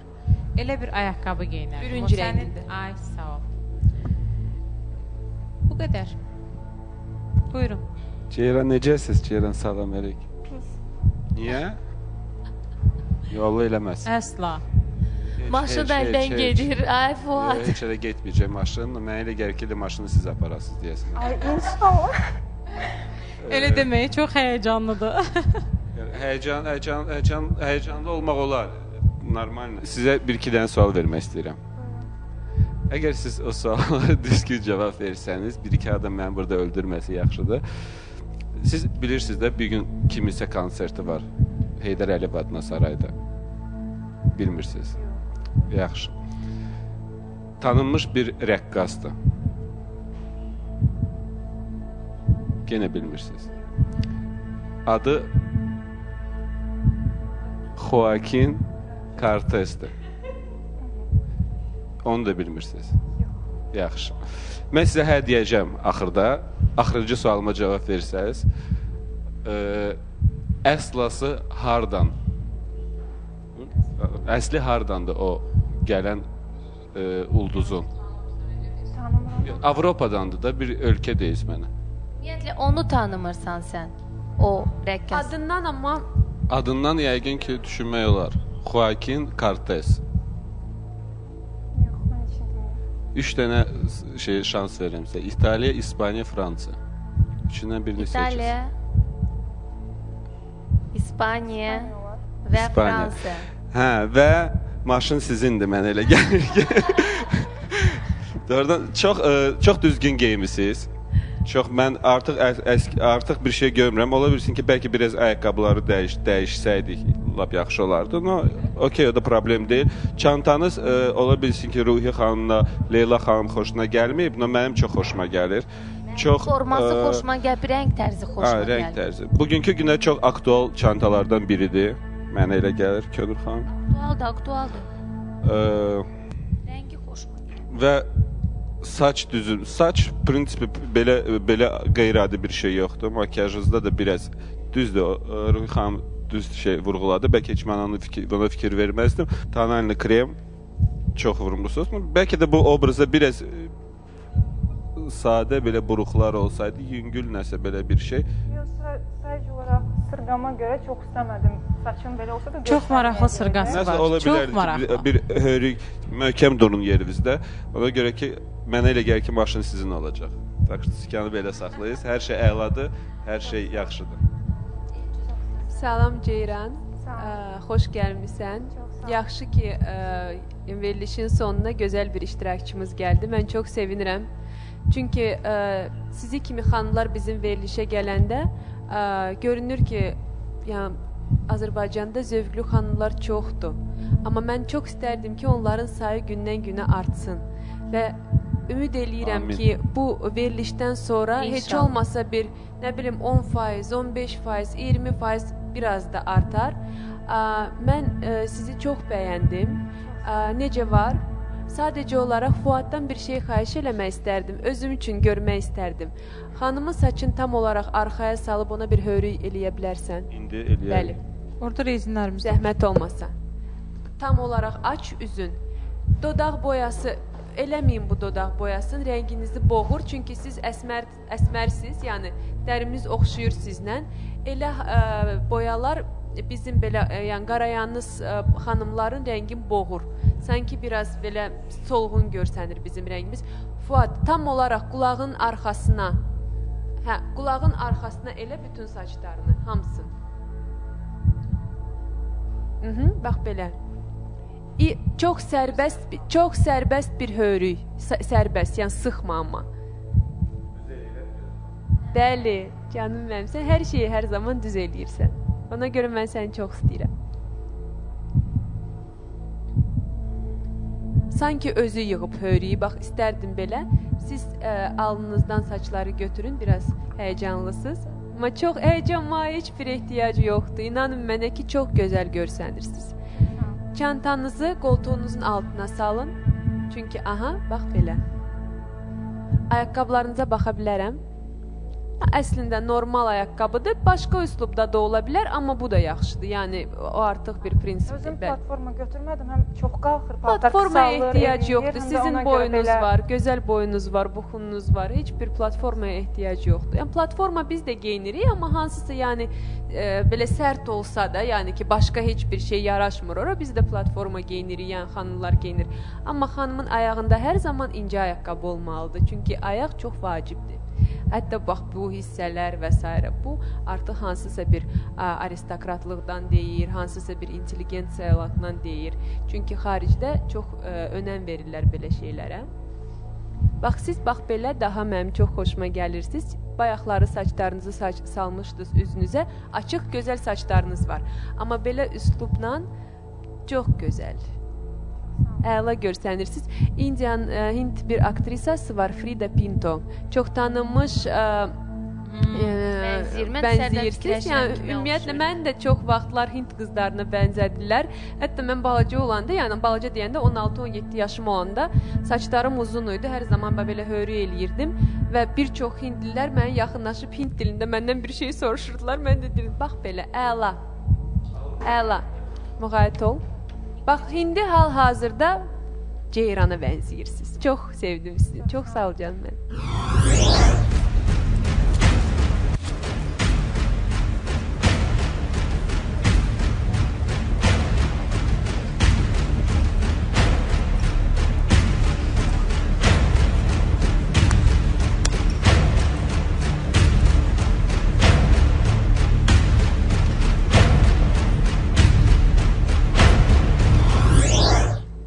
Elə bir ayaqqabı giyinərdim. Bürüncü rəngində. Ay, sağ ol. Bu qədər. Buyurun. Ceyran, necəsiz? Ceyran, salam əleyk. Pis. Niyə? Yolu eləməz. Əsla. Maşın əldən gedir, ay Fuat. Heç elə getməyəcək maşınla. Mənə elə gəlir ki, maşını siz aparasınız deyəsin. Ay, inşallah. Elə deməyi çox həyəcanlıdır. Həyəcanlı olmaq olar. Normal. Sizə bir-iki dənə sual vermək istəyirəm. Əgər siz o suallara düzgün cavab versəniz, bir-iki adam məni burada öldürməsə yaxşıdır. Siz bilirsiniz də, bir gün kimisə konserti var. Heydər Əliyev adına sarayda. Bilmirsiniz. Yaxşı. Tanınmış bir rəqqasdır. Yenə bilmirsiniz. Adı Joaquin Cortez'dir. Onu da bilmirsiniz. Yaxşı. Mən sizə hə deyəcəm axırda. Axırıncı sualıma cavab versəniz. Əslası hardan? Əsli hardandır o gələn ulduzun? Avropadandır da, bir ölkə deyiz mənə. Ümumiyyətlə onu tanımırsan sən, o rəqqas. Adından amma... Adından yəqin ki, düşünmək olar. Joaquin Cortez. 3 dənə şans verirəm sizə. İtaliya, İspaniya, Fransa. Üçündən birini seçin. İtaliya, İspaniya və Fransa. Hə, və maşın sizindir, mənə elə gəlir ki. Doğrudan, çox düzgün geymisiniz. Mən artıq bir şey görmürəm. Ola bilsin ki, bəlkə biraz ayaqqabıları dəyişsəydik, lap yaxşı olardı. Okey, o da problem deyil. Çantanız ola bilsin ki, Ruhi xanımla Leyla xanım xoşuna gəlməyib. Mənim çox xoşuma gəlir. Forması xoşuma gəlir, rəng tərzi xoşuma gəlir. Rəng tərzi. Bugünkü günə çox aktual çantalardan biridir. Mənə elə gəlir, Könül xanım. Aktualdır. Rəngi xoşuma gəlir. Və saç düzüm. Saç prinsipi belə qeyri-adi bir şey yoxdur. Makyajınızda da biraz düzdür. Ruhi xanım düz şey vurğuladı. Bəlkə heç mən ona fikir verməzdim. Tonalni krem çox vurmuşsunuz. Bəlkə də bu obrazda biraz sadə belə buruqlar olsaydı, yüngül nəsə belə bir şey. Yox, sadəcə olaraq sırğama görə çox istəmədim. Saçım belə olsa da Çox maraqlı sırğası Nəsə var. ola Çox bilər maraqlı. ki, bir hörük möhkəm durun yerinizdə. Ona görə ki, mənə elə gəlir ki, maşın sizin olacaq. Taksikanı belə saxlayırız. Hər şey əladır, hər şey yaxşıdır. Salam Ceyran. Xoş gəlmisən. Yaxşı ki, verilişin sonuna gözəl bir iştirakçımız gəldi. Mən çox sevinirəm. Çünki sizi kimi xanımlar bizim verilişə gələndə görünür ki, yəni Azərbaycanda zövqlü xanımlar çoxdur. Amma mən çox istərdim ki, onların sayı gündən-günə artsın. Və ümid eləyirəm ki, bu verilişdən sonra heç olmasa bir, nə bilim, 10%, 15%, 20% biraz da artar. Mən sizi çox bəyəndim. Necə var? Sadəcə olaraq Fuaddan bir şey xahiş eləmək istərdim. Özüm üçün görmək istərdim. Xanımın saçını tam olaraq arxaya salıb ona bir hörük eləyə bilərsən. İndi eləyək. Bəli. Orada rezinlərimiz zəhmət olmasa. Tam olaraq aç üzün. Dodaq boyası eləməyin bu dodaq boyasını, rənginizi boğur. Çünki siz əsmərsiz, yəni dərimiz oxşuyur sizlə. Elə boyalar bizim belə yəni qarayanız xanımların rəngin boğur. Sanki biraz belə solğun görsənir bizim rəngimiz. Fuad, tam olaraq qulağın arxasına, qulağın arxasına elə bütün saçlarını, hamısını. Bax belə. Çox sərbəst bir hörük. Sərbəst, yəni sıxma amma. Bəli, canım mənim, sən hər şeyi hər zaman düz eləyirsən. Ona görə mən səni çox istəyirəm. Sanki özü yığıb hörüyü, bax istərdim belə. Siz alnınızdan saçları götürün, biraz həyəcanlısınız. Amma çox həyəcanmaya heç bir ehtiyacı yoxdur. İnanın mənə ki, çox gözəl görsənirsiniz. Çantanızı qoltuğunuzun altına salın. Çünki, aha, bax belə. Ayaqqabılarınıza baxa bilərəm. Əslində normal ayaqqabıdır, başqa üslubda da ola bilər, amma bu da yaxşıdır. Yəni o artıq bir prinsipdir. Özüm platforma götürmədim, həm çox qalxır, paltar platformaya ehtiyac yoxdur. Sizin boyunuz var, gözəl boyunuz var, buxununuz var. Heç bir platformaya ehtiyac yoxdur. Yəni platforma biz də geyinirik, amma hansısa yəni belə sərt olsa da, yəni ki başqa heç bir şey yaraşmır ora, biz də platforma geyinirik, yəni xanımlar geyinir. Amma xanımın ayağında hər zaman incə ayaqqabı olmalıdır. Çünki ayaq çox vacibdir. Hətta bax bu hissələr və s. bu artıq hansısa bir aristokratlıqdan deyir, hansısa bir intelligensiyalardan deyir. Çünki xaricdə çox önəm verirlər belə şeylərə. Bax siz bax belə daha mənim çox xoşuma gəlirsiniz. Bayaqları saçlarınızı salmışdınız üzünüzə, açıq gözəl saçlarınız var. Amma belə üslubla çox gözəl. Əla görsənirsiniz. Hind bir aktrisası var, Frida Pinto. Çox tanınmış bənziyirsiniz. Yəni, ümumiyyətlə, mən də çox vaxtlar Hind qızlarına bənzədirlər. Hətta mən balaca olanda, yəni balaca deyəndə 16-17 yaşım olanda saçlarım uzun idi. Hər zaman belə hörük eləyirdim. Və bir çox hindlilər mənə yaxınlaşıb Hind dilində məndən bir şey soruşurdular. Mən də deyirdim, bax belə, əla. Əla. Müğayət ol. Bax, indi hal-hazırda Ceyrana bənziyirsiniz. Çox sevdim sizi. Çox sağ ol canım mən.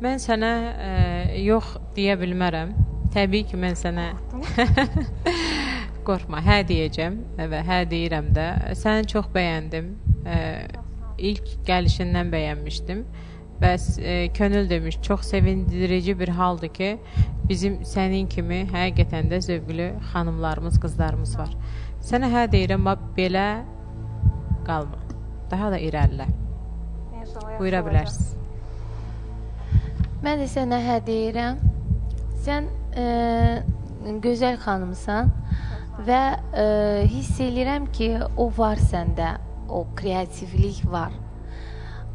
Mən sənə yox deyə bilmərəm. Təbii ki, mən sənə qorxma, hə deyəcəm və hə deyirəm də. Səni çox bəyəndim. İlk gəlişindən bəyənmişdim. Və könül demiş, çox sevindirici bir haldır ki, bizim sənin kimi həqiqətən də zövqlü xanımlarımız, qızlarımız var. Sənə hə deyirəm, belə qalma. Daha da irəlilə. Buyura bilərsiniz. Mən də sənə hə deyirəm. Sən gözəl xanımsan və hiss edirəm ki, o var səndə, o kreativlik var.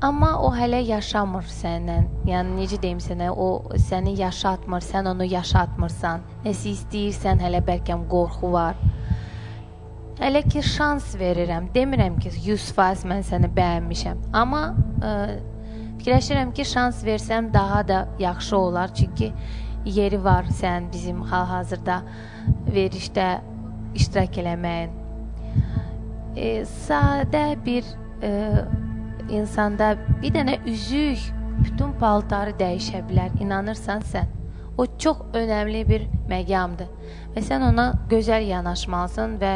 Amma o hələ yaşamır sənlə. Yəni, necə deyim sənə, o səni yaşatmır, sən onu yaşatmırsan. Nəsə istəyirsən, hələ bəlkə qorxu var. Elə ki şans verirəm. Demirəm ki 100% mən səni bəyənmişəm. Amma fikirləşirəm ki şans versəm daha da yaxşı olar. Çünki yeri var sən bizim hal-hazırda verişdə iştirak eləməyin. Sadə bir insanda bir dənə üzük bütün paltarı dəyişə bilər. İnanırsan sən. O çox önəmli bir məqamdır. Və sən ona gözəl yanaşmalısan və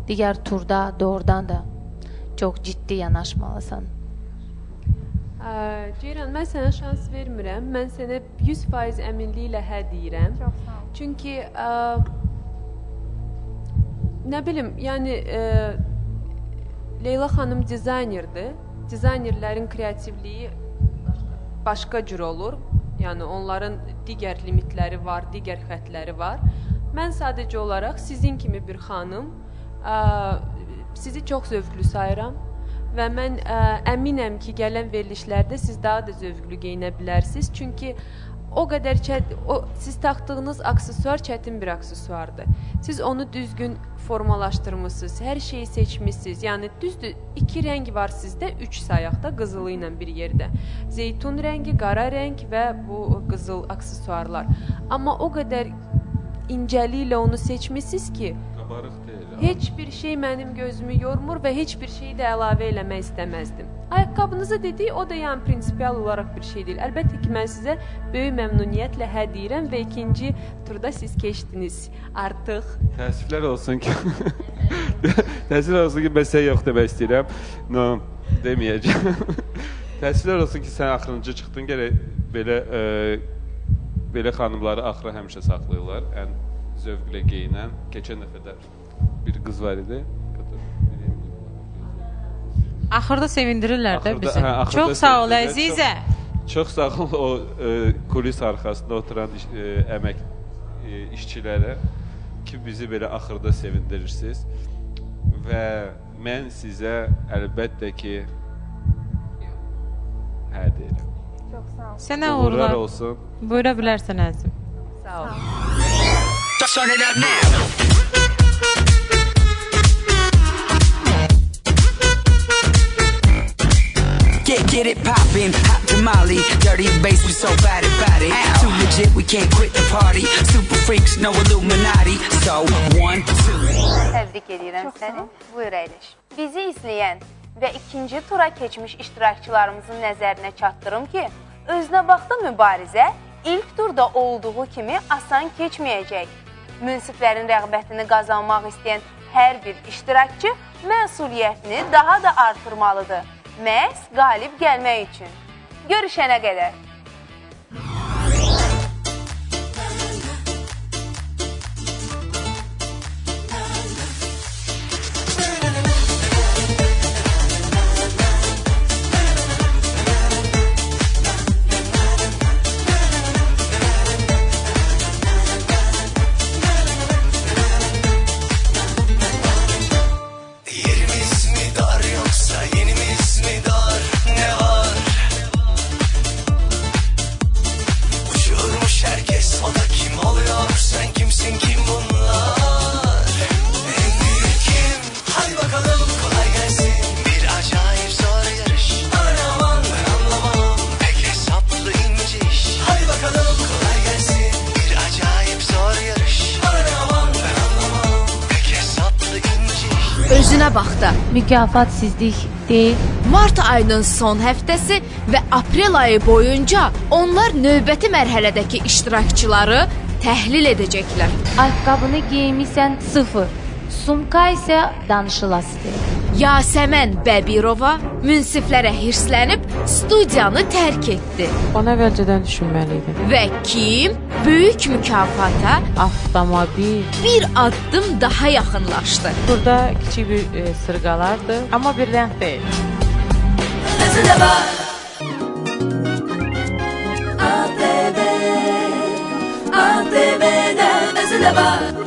digər turda doğrudan da çox ciddi yanaşmalısan. Ceyran, mən sənə şans vermirəm. Mən sənə 100% əminliklə hə deyirəm. Çünki nə bilim, yəni Leyla xanım dizaynerdir. Dizaynerlərin kreativliyi başqa cür olur. Yəni onların digər limitləri var, digər xəttləri var. Mən sadəcə olaraq sizin kimi bir xanım sizi çox zövqlü sayıram və mən əminəm ki, gələn verilişlərdə siz daha da zövqlü geyinə bilərsiniz. Çünki o qədər siz taxdığınız aksesuar çətin bir aksesuardır. Siz onu düzgün formalaşdırmışsınız, hər şeyi seçmişsiniz. Yəni düzdür, 2 rəng var sizdə, 3 sayaqda qızılı ilə bir yerdə. Zeytun rəngi, qara rəng və bu qızıl aksesuarlar. Amma o qədər incəliklə onu seçmişsiniz ki, heç bir şey mənim gözümü yormur və heç bir şeyi də əlavə eləmək istəməzdim. Ayaqqabınızı dedik, o da yəni prinsipial olaraq bir şey deyil. Əlbəttə ki, mən sizə böyük məmnuniyyətlə hə deyirəm və ikinci turda siz keçdiniz artıq. Təəssüflər olsun ki, mən sizə yox demək istəyirəm. No, deməyəcəm. Təəssüflər olsun ki, sən axırıncı çıxdın, gərək belə xanımları axıra həmişə saxlayırlar. Ən zövqlə geyinən, keçən dəfədə bir qız var idi. Axırda sevindirirlər də bizi. Çox sağ ol əzizə. Çox sağ ol o kulis arxasında oturan əmək işçilərə ki, bizi belə axırda sevindirirsiniz. Və mən sizə əlbəttə ki hə deyirəm. Çox sağ ol. Sənə uğurlar olsun. Buyura bilərsən əzizim. Sağ ol. Turn it up now. Get it poppin', hot tamale, dirty bass, we so bad about it. Too legit, we can't quit the party. Super freaks, no Illuminati. So 1, 2. Təbrik edirəm səni. Buyur əyləş. Bizi izləyən və ikinci tura keçmiş iştirakçılarımızın nəzərinə çatdırım ki, özünə baxda mübarizə ilk turda olduğu kimi asan keçməyəcək. Münsiflərin rəğbətini qazanmaq istəyən hər bir iştirakçı məsuliyyətini daha da artırmalıdır. Məhz qalib gəlmək üçün. Görüşənə qədər. Özünə baxdı. Mükafat sizlik deyil. Mart ayının son həftəsi və aprel ayı boyunca onlar növbəti mərhələdəki iştirakçıları təhlil edəcəklər. Ayaqqabını geymisən 0. Sumka isə danışılasıdır. Yasəmən Bəbirova münsiflərə hirslənib studiyanı tərk etdi. Ona əvvəlcədən düşünməliydim. Və kim böyük mükafata avtomobil bir addım daha yaxınlaşdı. Burada kiçik bir sırğalardır, amma bir rəng deyil. Özünə bax. ATV, ATV'dən özünə bax.